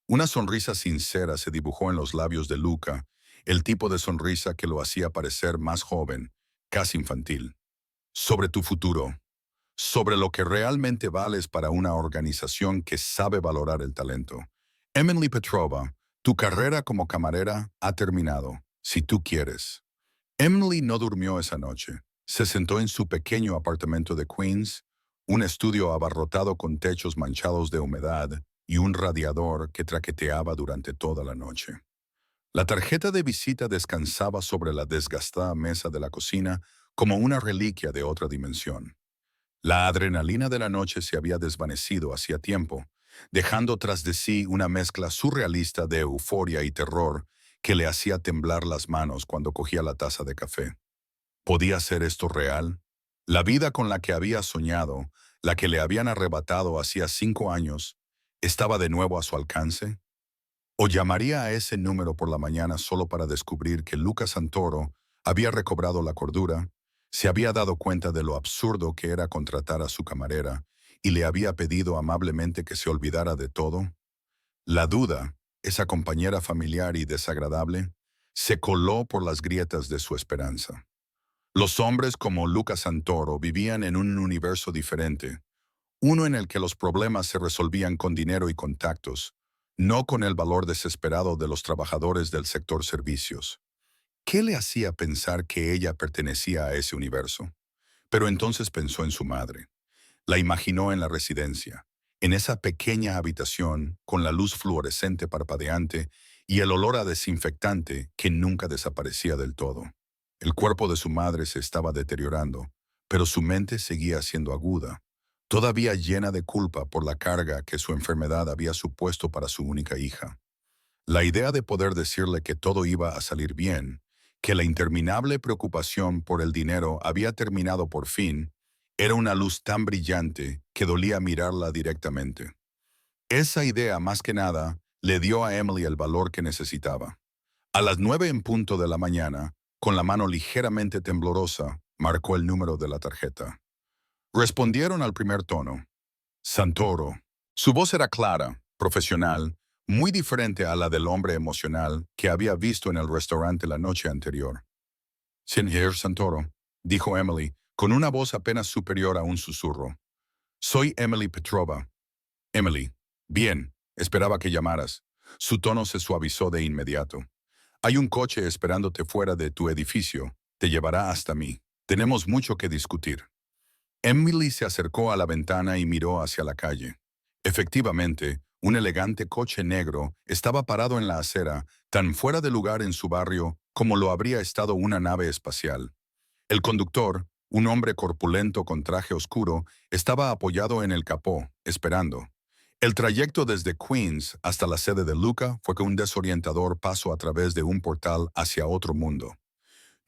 Una sonrisa sincera se dibujó en los labios de Luca, el tipo de sonrisa que lo hacía parecer más joven, casi infantil. «Sobre tu futuro. Sobre lo que realmente vales para una organización que sabe valorar el talento. Emily Petrova, tu carrera como camarera ha terminado, si tú quieres». Emily no durmió esa noche. Se sentó en su pequeño apartamento de Queens, un estudio abarrotado con techos manchados de humedad y un radiador que traqueteaba durante toda la noche. La tarjeta de visita descansaba sobre la desgastada mesa de la cocina como una reliquia de otra dimensión. La adrenalina de la noche se había desvanecido hacía tiempo, dejando tras de sí una mezcla surrealista de euforia y terror que le hacía temblar las manos cuando cogía la taza de café. ¿Podía ser esto real? La vida con la que había soñado, la que le habían arrebatado hacía 5 años, ¿estaba de nuevo a su alcance? ¿O llamaría a ese número por la mañana solo para descubrir que Luca Santoro había recobrado la cordura, se había dado cuenta de lo absurdo que era contratar a su camarera y le había pedido amablemente que se olvidara de todo? La duda, esa compañera familiar y desagradable, se coló por las grietas de su esperanza. Los hombres como Luca Santoro vivían en un universo diferente, uno en el que los problemas se resolvían con dinero y contactos, no con el valor desesperado de los trabajadores del sector servicios. ¿Qué le hacía pensar que ella pertenecía a ese universo? Pero entonces pensó en su madre. La imaginó en la residencia, en esa pequeña habitación con la luz fluorescente parpadeante y el olor a desinfectante que nunca desaparecía del todo. El cuerpo de su madre se estaba deteriorando, pero su mente seguía siendo aguda, todavía llena de culpa por la carga que su enfermedad había supuesto para su única hija. La idea de poder decirle que todo iba a salir bien, que la interminable preocupación por el dinero había terminado por fin, era una luz tan brillante que dolía mirarla directamente. Esa idea, más que nada, le dio a Emily el valor que necesitaba. A las 9 en punto de la mañana, con la mano ligeramente temblorosa, marcó el número de la tarjeta. Respondieron al primer tono. Santoro. Su voz era clara, profesional, muy diferente a la del hombre emocional que había visto en el restaurante la noche anterior. Señor Santoro, dijo Emily, con una voz apenas superior a un susurro. Soy Emily Petrova. Emily. Bien, esperaba que llamaras. Su tono se suavizó de inmediato. Hay un coche esperándote fuera de tu edificio. Te llevará hasta mí. Tenemos mucho que discutir. Emily se acercó a la ventana y miró hacia la calle. Efectivamente, un elegante coche negro estaba parado en la acera, tan fuera de lugar en su barrio como lo habría estado una nave espacial. El conductor, un hombre corpulento con traje oscuro, estaba apoyado en el capó, esperando. El trayecto desde Queens hasta la sede de Luca fue con un desorientador paso a través de un portal hacia otro mundo.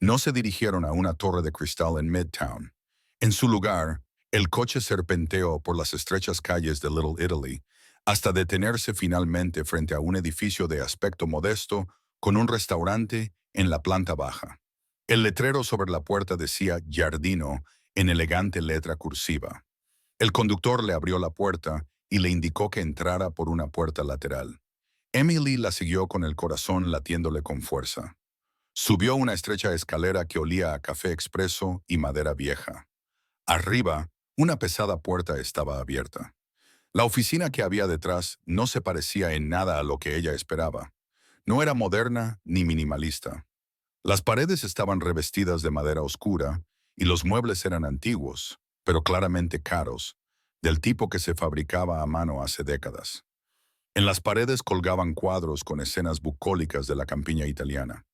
No se dirigieron a una torre de cristal en Midtown. En su lugar, el coche serpenteó por las estrechas calles de Little Italy, hasta detenerse finalmente frente a un edificio de aspecto modesto con un restaurante en la planta baja. El letrero sobre la puerta decía Giardino en elegante letra cursiva. El conductor le abrió la puerta y le indicó que entrara por una puerta lateral. Emily la siguió con el corazón latiéndole con fuerza. Subió una estrecha escalera que olía a café expreso y madera vieja. Arriba, una pesada puerta estaba abierta. La oficina que había detrás no se parecía en nada a lo que ella esperaba. No era moderna ni minimalista. Las paredes estaban revestidas de madera oscura y los muebles eran antiguos, pero claramente caros, del tipo que se fabricaba a mano hace décadas. En las paredes colgaban cuadros con escenas bucólicas de la campiña italiana.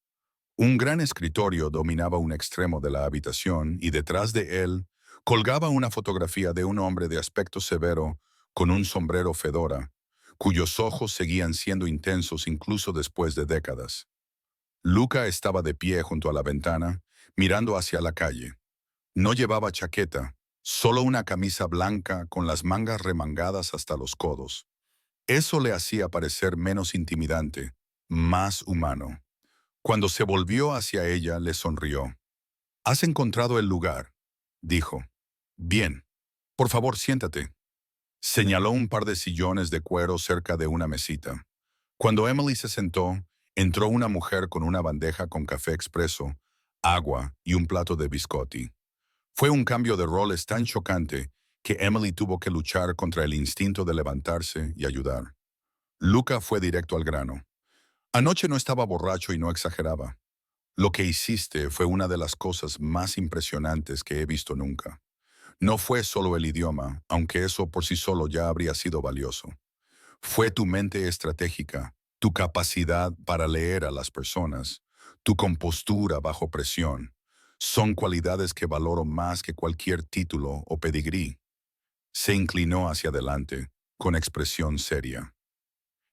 Un gran escritorio dominaba un extremo de la habitación y detrás de él colgaba una fotografía de un hombre de aspecto severo con un sombrero fedora, cuyos ojos seguían siendo intensos incluso después de décadas. Luca estaba de pie junto a la ventana, mirando hacia la calle. No llevaba chaqueta, solo una camisa blanca con las mangas remangadas hasta los codos. Eso le hacía parecer menos intimidante, más humano. Cuando se volvió hacia ella, le sonrió. «Has encontrado el lugar», dijo. «Bien. Por favor, siéntate». Señaló un par de sillones de cuero cerca de una mesita. Cuando Emily se sentó, entró una mujer con una bandeja con café expreso, agua y un plato de biscotti. Fue un cambio de roles tan chocante que Emily tuvo que luchar contra el instinto de levantarse y ayudar. Luca fue directo al grano. «Anoche no estaba borracho y no exageraba. Lo que hiciste fue una de las cosas más impresionantes que he visto nunca. No fue solo el idioma, aunque eso por sí solo ya habría sido valioso. Fue tu mente estratégica, tu capacidad para leer a las personas, tu compostura bajo presión. Son cualidades que valoro más que cualquier título o pedigrí». Se inclinó hacia adelante, con expresión seria.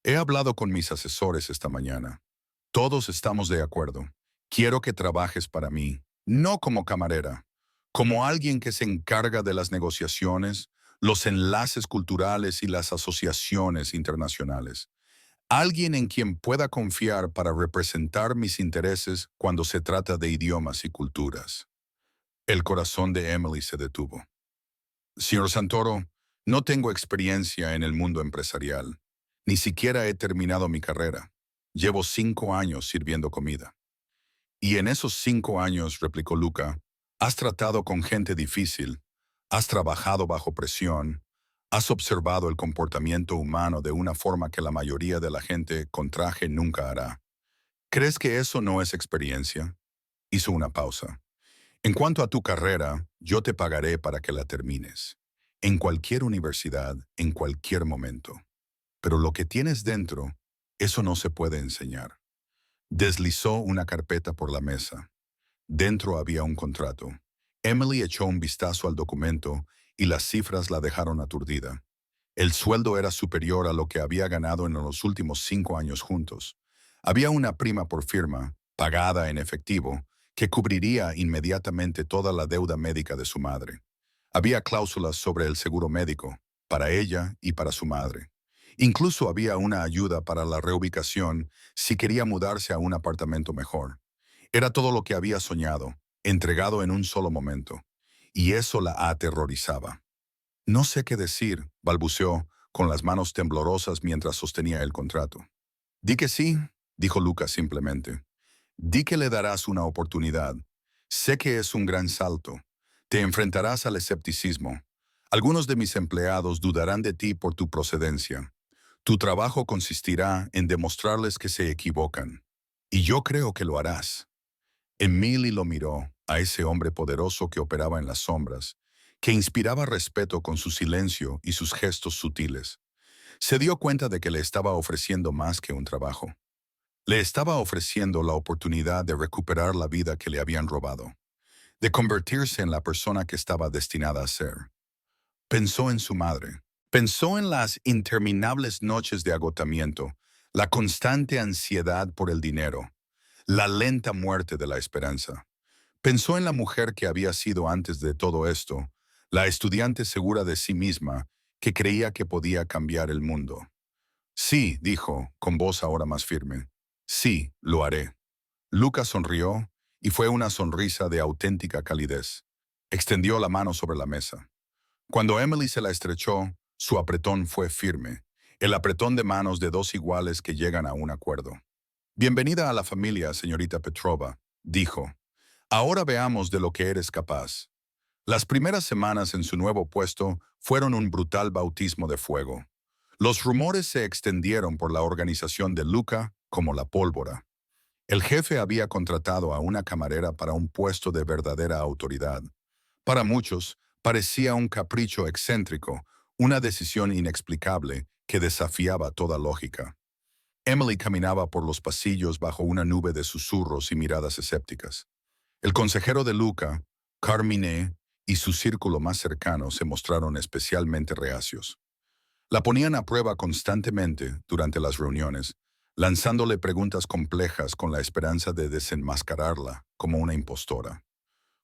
«He hablado con mis asesores esta mañana. Todos estamos de acuerdo. Quiero que trabajes para mí, no como camarera, como alguien que se encarga de las negociaciones, los enlaces culturales y las asociaciones internacionales. Alguien en quien pueda confiar para representar mis intereses cuando se trata de idiomas y culturas». El corazón de Emily se detuvo. «Señor Santoro, no tengo experiencia en el mundo empresarial. Ni siquiera he terminado mi carrera. Llevo 5 años sirviendo comida». «Y en esos 5 años», replicó Luca, «has tratado con gente difícil, has trabajado bajo presión, has observado el comportamiento humano de una forma que la mayoría de la gente con traje nunca hará. ¿Crees que eso no es experiencia?». Hizo una pausa. «En cuanto a tu carrera, yo te pagaré para que la termines. En cualquier universidad, en cualquier momento. Pero lo que tienes dentro, eso no se puede enseñar». Deslizó una carpeta por la mesa. Dentro había un contrato. Emily echó un vistazo al documento y las cifras la dejaron aturdida. El sueldo era superior a lo que había ganado en los últimos 5 años juntos. Había una prima por firma, pagada en efectivo, que cubriría inmediatamente toda la deuda médica de su madre. Había cláusulas sobre el seguro médico, para ella y para su madre. Incluso había una ayuda para la reubicación si quería mudarse a un apartamento mejor. Era todo lo que había soñado, entregado en un solo momento. Y eso la aterrorizaba. No sé qué decir, balbuceó, con las manos temblorosas mientras sostenía el contrato. Di que sí, dijo Lucas simplemente. Di que le darás una oportunidad. Sé que es un gran salto. Te enfrentarás al escepticismo. Algunos de mis empleados dudarán de ti por tu procedencia. Tu trabajo consistirá en demostrarles que se equivocan. Y yo creo que lo harás. Emily lo miró, a ese hombre poderoso que operaba en las sombras, que inspiraba respeto con su silencio y sus gestos sutiles. Se dio cuenta de que le estaba ofreciendo más que un trabajo. Le estaba ofreciendo la oportunidad de recuperar la vida que le habían robado, de convertirse en la persona que estaba destinada a ser. Pensó en su madre. Pensó en las interminables noches de agotamiento, la constante ansiedad por el dinero, la lenta muerte de la esperanza. Pensó en la mujer que había sido antes de todo esto, la estudiante segura de sí misma que creía que podía cambiar el mundo. Sí, dijo, con voz ahora más firme. Sí, lo haré. Lucas sonrió, y fue una sonrisa de auténtica calidez. Extendió la mano sobre la mesa. Cuando Emily se la estrechó, su apretón fue firme, el apretón de manos de dos iguales que llegan a un acuerdo. Bienvenida a la familia, señorita Petrova, dijo. Ahora veamos de lo que eres capaz. Las primeras semanas en su nuevo puesto fueron un brutal bautismo de fuego. Los rumores se extendieron por la organización de Luca como la pólvora. El jefe había contratado a una camarera para un puesto de verdadera autoridad. Para muchos, parecía un capricho excéntrico, una decisión inexplicable que desafiaba toda lógica. Emily caminaba por los pasillos bajo una nube de susurros y miradas escépticas. El consejero de Luca, Carmine, y su círculo más cercano se mostraron especialmente reacios. La ponían a prueba constantemente durante las reuniones, lanzándole preguntas complejas con la esperanza de desenmascararla como una impostora.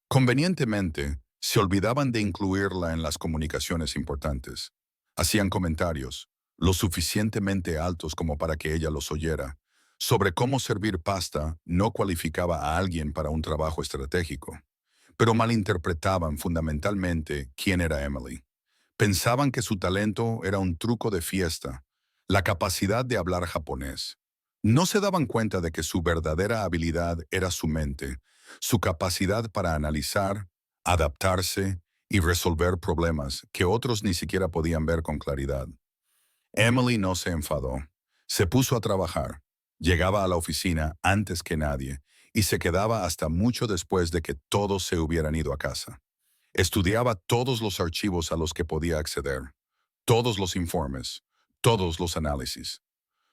Convenientemente, se olvidaban de incluirla en las comunicaciones importantes. Hacían comentarios, lo suficientemente altos como para que ella los oyera, sobre cómo servir pasta no cualificaba a alguien para un trabajo estratégico, pero malinterpretaban fundamentalmente quién era Emily. Pensaban que su talento era un truco de fiesta, la capacidad de hablar japonés. No se daban cuenta de que su verdadera habilidad era su mente, su capacidad para analizar, adaptarse y resolver problemas que otros ni siquiera podían ver con claridad. Emily no se enfadó. Se puso a trabajar. Llegaba a la oficina antes que nadie y se quedaba hasta mucho después de que todos se hubieran ido a casa. Estudiaba todos los archivos a los que podía acceder, todos los informes, todos los análisis.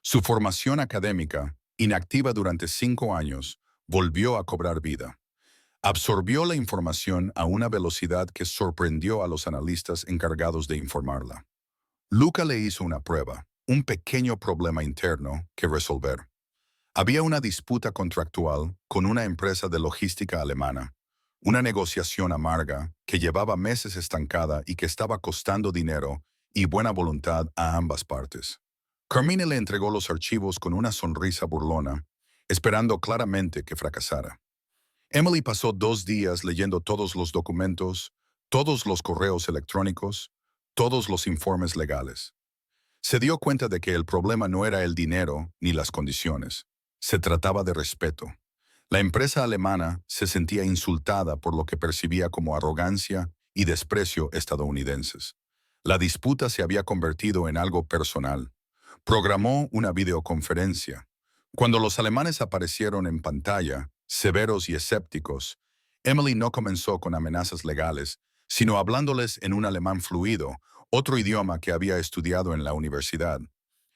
Su formación académica, inactiva durante 5 años, volvió a cobrar vida. Absorbió la información a una velocidad que sorprendió a los analistas encargados de informarla. Luca le hizo una prueba, un pequeño problema interno que resolver. Había una disputa contractual con una empresa de logística alemana, una negociación amarga que llevaba meses estancada y que estaba costando dinero y buena voluntad a ambas partes. Carmine le entregó los archivos con una sonrisa burlona, esperando claramente que fracasara. Emily pasó 2 días leyendo todos los documentos, todos los correos electrónicos, todos los informes legales. Se dio cuenta de que el problema no era el dinero ni las condiciones. Se trataba de respeto. La empresa alemana se sentía insultada por lo que percibía como arrogancia y desprecio estadounidenses. La disputa se había convertido en algo personal. Programó una videoconferencia. Cuando los alemanes aparecieron en pantalla, severos y escépticos, Emily no comenzó con amenazas legales, sino hablándoles en un alemán fluido, otro idioma que había estudiado en la universidad.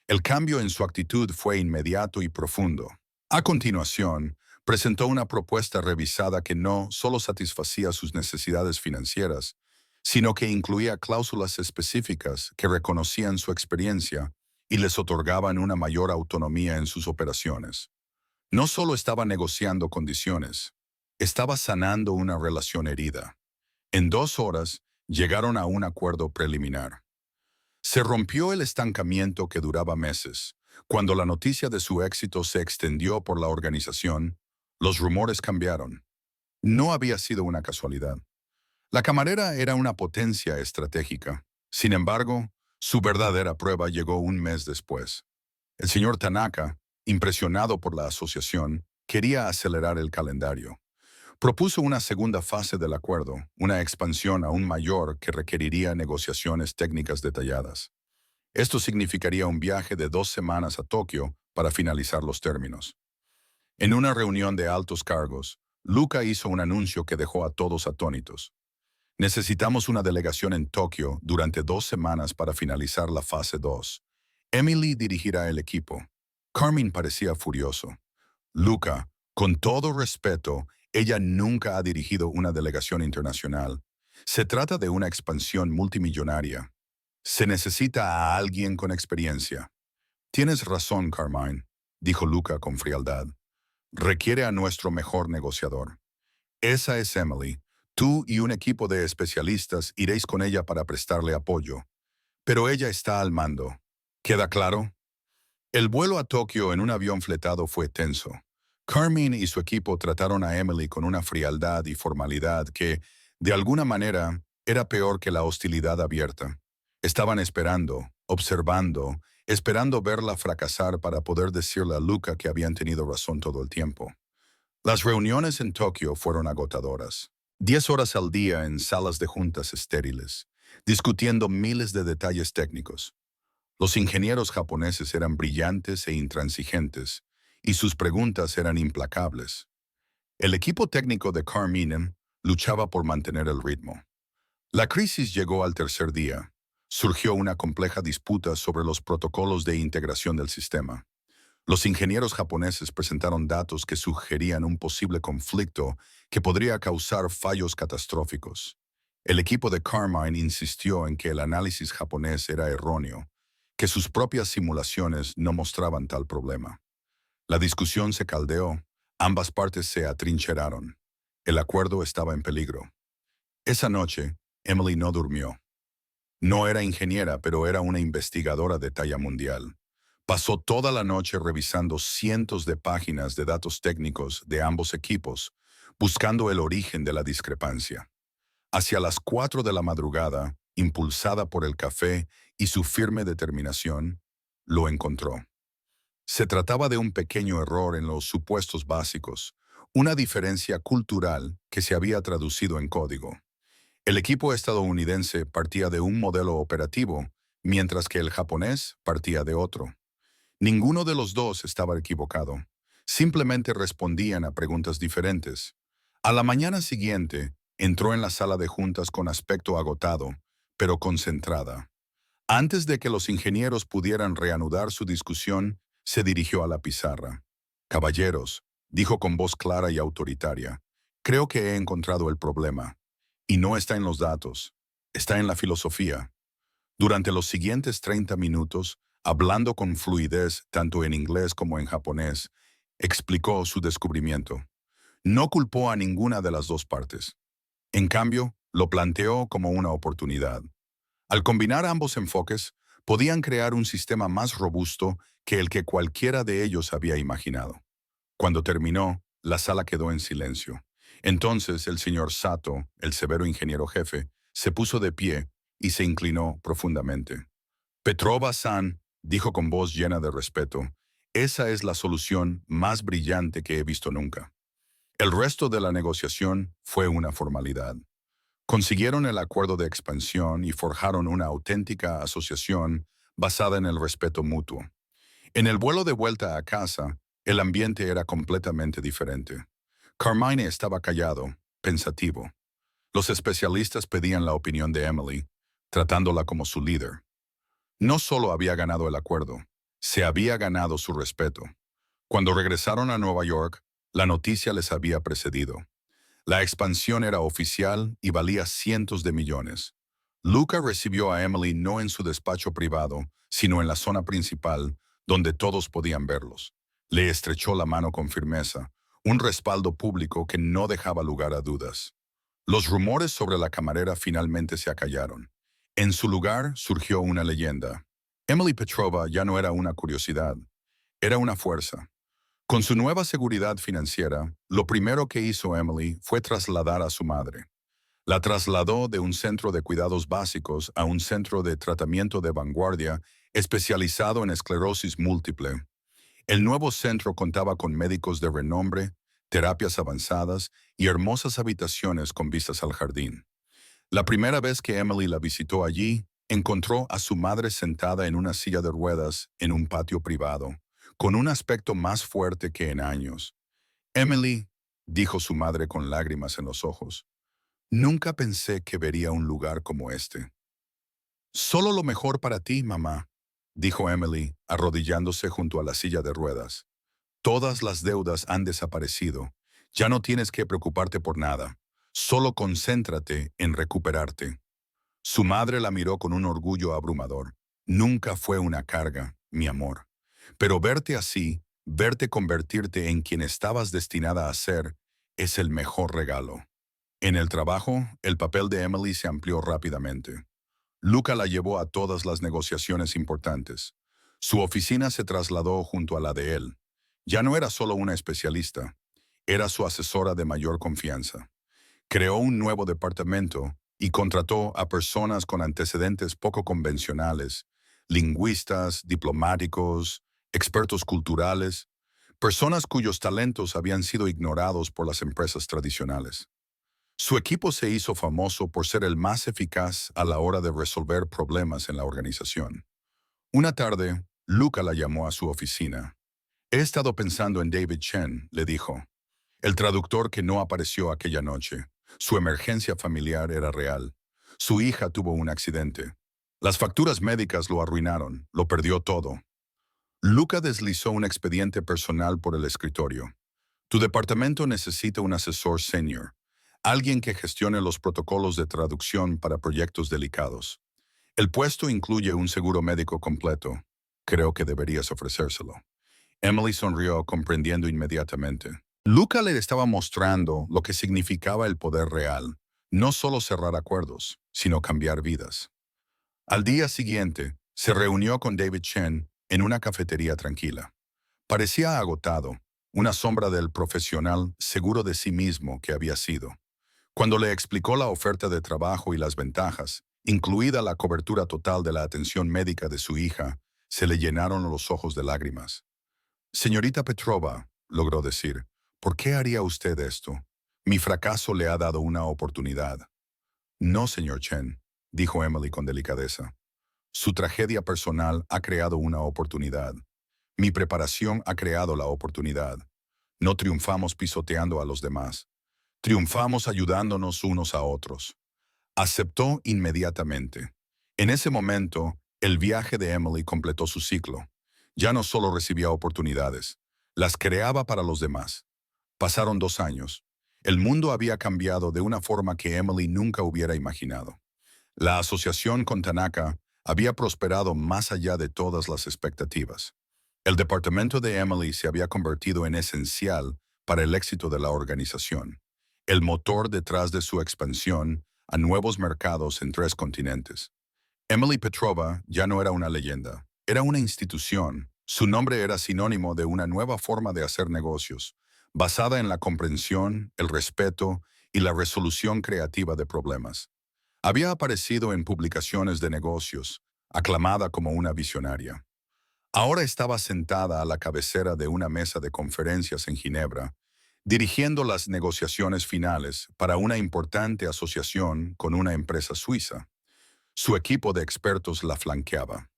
El cambio en su actitud fue inmediato y profundo. A continuación, presentó una propuesta revisada que no solo satisfacía sus necesidades financieras, sino que incluía cláusulas específicas que reconocían su experiencia y les otorgaban una mayor autonomía en sus operaciones. No solo estaba negociando condiciones, estaba sanando una relación herida. En 2 horas, llegaron a un acuerdo preliminar. Se rompió el estancamiento que duraba meses. Cuando la noticia de su éxito se extendió por la organización, los rumores cambiaron. No había sido una casualidad. La camarera era una potencia estratégica. Sin embargo, su verdadera prueba llegó un mes después. El señor Tanaka, impresionado por la asociación, quería acelerar el calendario. Propuso una segunda fase del acuerdo, una expansión aún mayor que requeriría negociaciones técnicas detalladas. Esto significaría un viaje de 2 semanas a Tokio para finalizar los términos. En una reunión de altos cargos, Luca hizo un anuncio que dejó a todos atónitos. Necesitamos una delegación en Tokio durante 2 semanas para finalizar la fase 2. Emily dirigirá el equipo. Carmine parecía furioso. Luca, con todo respeto, ella nunca ha dirigido una delegación internacional. Se trata de una expansión multimillonaria. Se necesita a alguien con experiencia. Tienes razón, Carmine, dijo Luca con frialdad. Requiere a nuestro mejor negociador. Esa es Emily. Tú y un equipo de especialistas iréis con ella para prestarle apoyo. Pero ella está al mando. ¿Queda claro? El vuelo a Tokio en un avión fletado fue tenso. Carmine y su equipo trataron a Emily con una frialdad y formalidad que, de alguna manera, era peor que la hostilidad abierta. Estaban esperando, observando, esperando verla fracasar para poder decirle a Luca que habían tenido razón todo el tiempo. Las reuniones en Tokio fueron agotadoras. 10 horas al día en salas de juntas estériles, discutiendo miles de detalles técnicos. Los ingenieros japoneses eran brillantes e intransigentes, y sus preguntas eran implacables. El equipo técnico de Carmine luchaba por mantener el ritmo. La crisis llegó al tercer día. Surgió una compleja disputa sobre los protocolos de integración del sistema. Los ingenieros japoneses presentaron datos que sugerían un posible conflicto que podría causar fallos catastróficos. El equipo de Carmine insistió en que el análisis japonés era erróneo, que sus propias simulaciones no mostraban tal problema. La discusión se caldeó, ambas partes se atrincheraron. El acuerdo estaba en peligro. Esa noche, Emily no durmió. No era ingeniera, pero era una investigadora de talla mundial. Pasó toda la noche revisando cientos de páginas de datos técnicos de ambos equipos, buscando el origen de la discrepancia. Hacia las 4 de la madrugada, impulsada por el café y su firme determinación, lo encontró. Se trataba de un pequeño error en los supuestos básicos, una diferencia cultural que se había traducido en código. El equipo estadounidense partía de un modelo operativo, mientras que el japonés partía de otro. Ninguno de los dos estaba equivocado. Simplemente respondían a preguntas diferentes. A la mañana siguiente, entró en la sala de juntas con aspecto agotado, pero concentrada. Antes de que los ingenieros pudieran reanudar su discusión, se dirigió a la pizarra. «Caballeros», dijo con voz clara y autoritaria, «creo que he encontrado el problema. Y no está en los datos, está en la filosofía». Durante los siguientes 30 minutos, hablando con fluidez tanto en inglés como en japonés, explicó su descubrimiento. No culpó a ninguna de las dos partes. En cambio, lo planteó como una oportunidad. Al combinar ambos enfoques, podían crear un sistema más robusto que el que cualquiera de ellos había imaginado. Cuando terminó, la sala quedó en silencio. Entonces el señor Sato, el severo ingeniero jefe, se puso de pie y se inclinó profundamente. «Petrova-san», dijo con voz llena de respeto, «esa es la solución más brillante que he visto nunca». El resto de la negociación fue una formalidad. Consiguieron el acuerdo de expansión y forjaron una auténtica asociación basada en el respeto mutuo. En el vuelo de vuelta a casa, el ambiente era completamente diferente. Carmine estaba callado, pensativo. Los especialistas pedían la opinión de Emily, tratándola como su líder. No solo había ganado el acuerdo, se había ganado su respeto. Cuando regresaron a Nueva York, la noticia les había precedido. La expansión era oficial y valía cientos de millones. Luca recibió a Emily no en su despacho privado, sino en la zona principal, donde todos podían verlos. Le estrechó la mano con firmeza, un respaldo público que no dejaba lugar a dudas. Los rumores sobre la camarera finalmente se acallaron. En su lugar surgió una leyenda. Emily Petrova ya no era una curiosidad, era una fuerza. Con su nueva seguridad financiera, lo primero que hizo Emily fue trasladar a su madre. La trasladó de un centro de cuidados básicos a un centro de tratamiento de vanguardia especializado en esclerosis múltiple. El nuevo centro contaba con médicos de renombre, terapias avanzadas y hermosas habitaciones con vistas al jardín. La primera vez que Emily la visitó allí, encontró a su madre sentada en una silla de ruedas en un patio privado, con un aspecto más fuerte que en años. Emily, dijo su madre con lágrimas en los ojos, nunca pensé que vería un lugar como este. Solo lo mejor para ti, mamá, dijo Emily, arrodillándose junto a la silla de ruedas. Todas las deudas han desaparecido. Ya no tienes que preocuparte por nada. Solo concéntrate en recuperarte. Su madre la miró con un orgullo abrumador. Nunca fue una carga, mi amor. Pero verte así, verte convertirte en quien estabas destinada a ser, es el mejor regalo. En el trabajo, el papel de Emily se amplió rápidamente. Luca la llevó a todas las negociaciones importantes. Su oficina se trasladó junto a la de él. Ya no era solo una especialista, era su asesora de mayor confianza. Creó un nuevo departamento y contrató a personas con antecedentes poco convencionales, lingüistas, diplomáticos, expertos culturales, personas cuyos talentos habían sido ignorados por las empresas tradicionales. Su equipo se hizo famoso por ser el más eficaz a la hora de resolver problemas en la organización. Una tarde, Luca la llamó a su oficina. He estado pensando en David Chen, le dijo, el traductor que no apareció aquella noche. Su emergencia familiar era real. Su hija tuvo un accidente. Las facturas médicas lo arruinaron, lo perdió todo. Luca deslizó un expediente personal por el escritorio. Tu departamento necesita un asesor senior, alguien que gestione los protocolos de traducción para proyectos delicados. El puesto incluye un seguro médico completo. Creo que deberías ofrecérselo. Emily sonrió, comprendiendo inmediatamente. Luca le estaba mostrando lo que significaba el poder real, no solo cerrar acuerdos, sino cambiar vidas. Al día siguiente, se reunió con David Chen en una cafetería tranquila. Parecía agotado, una sombra del profesional seguro de sí mismo que había sido. Cuando le explicó la oferta de trabajo y las ventajas, incluida la cobertura total de la atención médica de su hija, se le llenaron los ojos de lágrimas. Señorita Petrova, logró decir, ¿por qué haría usted esto? Mi fracaso le ha dado una oportunidad. No, señor Chen, dijo Emily con delicadeza. Su tragedia personal ha creado una oportunidad. Mi preparación ha creado la oportunidad. No triunfamos pisoteando a los demás. Triunfamos ayudándonos unos a otros. Aceptó inmediatamente. En ese momento, el viaje de Emily completó su ciclo. Ya no solo recibía oportunidades, las creaba para los demás. Pasaron 2 años. El mundo había cambiado de una forma que Emily nunca hubiera imaginado. La asociación con Tanaka había prosperado más allá de todas las expectativas. El departamento de Emily se había convertido en esencial para el éxito de la organización, el motor detrás de su expansión a nuevos mercados en 3 continentes. Emily Petrova ya no era una leyenda, era una institución. Su nombre era sinónimo de una nueva forma de hacer negocios, basada en la comprensión, el respeto y la resolución creativa de problemas. Había aparecido en publicaciones de negocios, aclamada como una visionaria. Ahora estaba sentada a la cabecera de una mesa de conferencias en Ginebra, dirigiendo las negociaciones finales para una importante asociación con una empresa suiza. Su equipo de expertos la flanqueaba.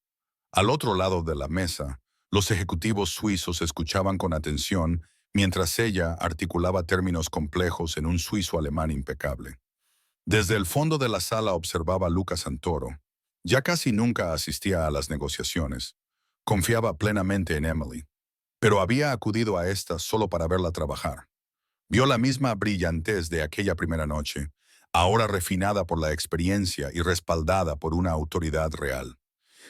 Al otro lado de la mesa, los ejecutivos suizos escuchaban con atención mientras ella articulaba términos complejos en un suizo-alemán impecable. Desde el fondo de la sala observaba a Luca Santoro. Ya casi nunca asistía a las negociaciones. Confiaba plenamente en Emily, pero había acudido a esta solo para verla trabajar. Vio la misma brillantez de aquella primera noche, ahora refinada por la experiencia y respaldada por una autoridad real.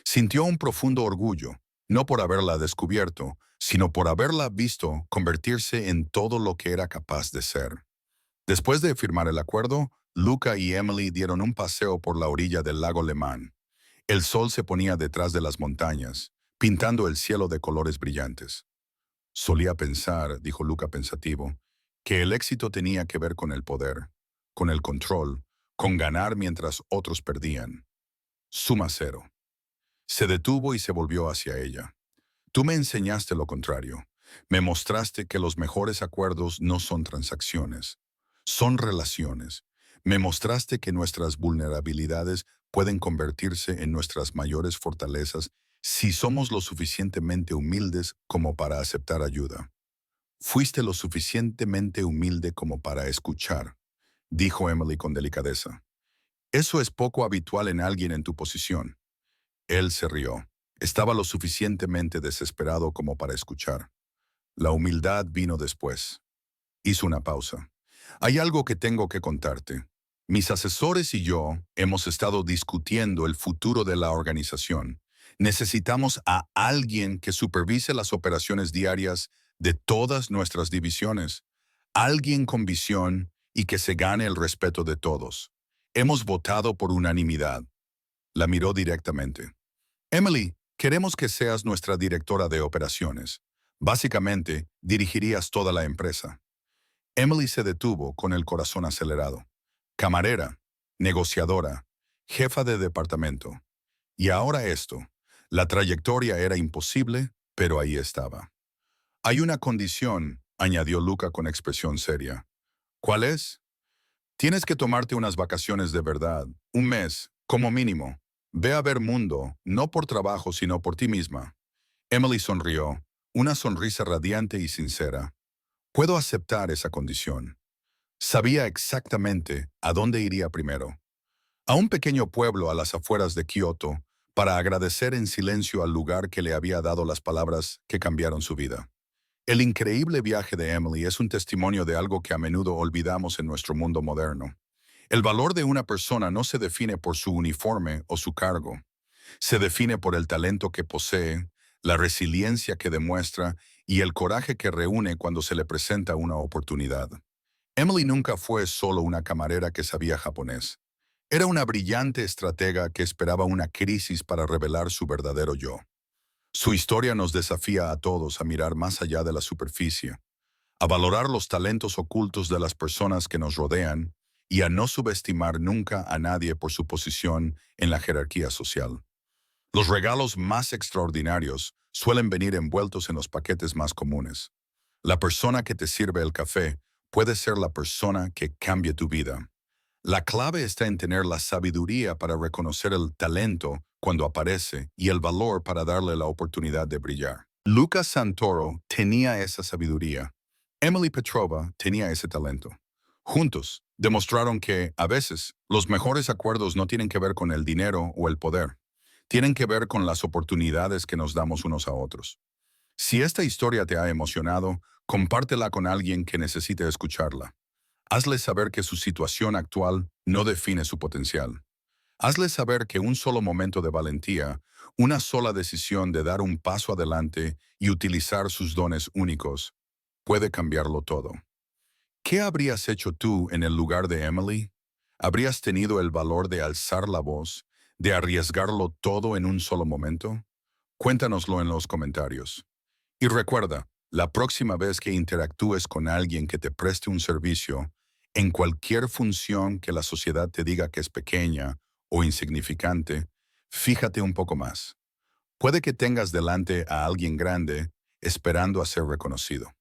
Sintió un profundo orgullo, no por haberla descubierto, sino por haberla visto convertirse en todo lo que era capaz de ser. Después de firmar el acuerdo, Luca y Emily dieron un paseo por la orilla del lago Le Mans. El sol se ponía detrás de las montañas, pintando el cielo de colores brillantes. Solía pensar, dijo Luca pensativo, que el éxito tenía que ver con el poder, con el control, con ganar mientras otros perdían. Suma cero. Se detuvo y se volvió hacia ella. Tú me enseñaste lo contrario. Me mostraste que los mejores acuerdos no son transacciones, son relaciones. Me mostraste que nuestras vulnerabilidades pueden convertirse en nuestras mayores fortalezas si somos lo suficientemente humildes como para aceptar ayuda. Fuiste lo suficientemente humilde como para escuchar, dijo Emily con delicadeza. Eso es poco habitual en alguien en tu posición. Él se rió. Estaba lo suficientemente desesperado como para escuchar. La humildad vino después. Hizo una pausa. Hay algo que tengo que contarte. Mis asesores y yo hemos estado discutiendo el futuro de la organización. Necesitamos a alguien que supervise las operaciones diarias de todas nuestras divisiones. Alguien con visión y que se gane el respeto de todos. Hemos votado por unanimidad. La miró directamente. Emily, queremos que seas nuestra directora de operaciones. Básicamente, dirigirías toda la empresa. Emily se detuvo con el corazón acelerado. Camarera, negociadora, jefa de departamento. Y ahora esto. La trayectoria era imposible, pero ahí estaba. Hay una condición, añadió Luca con expresión seria. ¿Cuál es? Tienes que tomarte unas vacaciones de verdad, un mes, como mínimo. Ve a ver mundo, no por trabajo, sino por ti misma. Emily sonrió, una sonrisa radiante y sincera. Puedo aceptar esa condición. Sabía exactamente a dónde iría primero. A un pequeño pueblo a las afueras de Kioto, para agradecer en silencio al lugar que le había dado las palabras que cambiaron su vida. El increíble viaje de Emily es un testimonio de algo que a menudo olvidamos en nuestro mundo moderno. El valor de una persona no se define por su uniforme o su cargo. Se define por el talento que posee, la resiliencia que demuestra y el coraje que reúne cuando se le presenta una oportunidad. Emily nunca fue solo una camarera que sabía japonés. Era una brillante estratega que esperaba una crisis para revelar su verdadero yo. Su historia nos desafía a todos a mirar más allá de la superficie, a valorar los talentos ocultos de las personas que nos rodean y a no subestimar nunca a nadie por su posición en la jerarquía social. Los regalos más extraordinarios suelen venir envueltos en los paquetes más comunes. La persona que te sirve el café puede ser la persona que cambie tu vida. La clave está en tener la sabiduría para reconocer el talento cuando aparece y el valor para darle la oportunidad de brillar. Lucas Santoro tenía esa sabiduría. Emily Petrova tenía ese talento. Juntos, demostraron que, a veces, los mejores acuerdos no tienen que ver con el dinero o el poder. Tienen que ver con las oportunidades que nos damos unos a otros. Si esta historia te ha emocionado, compártela con alguien que necesite escucharla. Hazle saber que su situación actual no define su potencial. Hazle saber que un solo momento de valentía, una sola decisión de dar un paso adelante y utilizar sus dones únicos, puede cambiarlo todo. ¿Qué habrías hecho tú en el lugar de Emily? ¿Habrías tenido el valor de alzar la voz, de arriesgarlo todo en un solo momento? Cuéntanoslo en los comentarios. Y recuerda, la próxima vez que interactúes con alguien que te preste un servicio, en cualquier función que la sociedad te diga que es pequeña o insignificante, fíjate un poco más. Puede que tengas delante a alguien grande esperando a ser reconocido.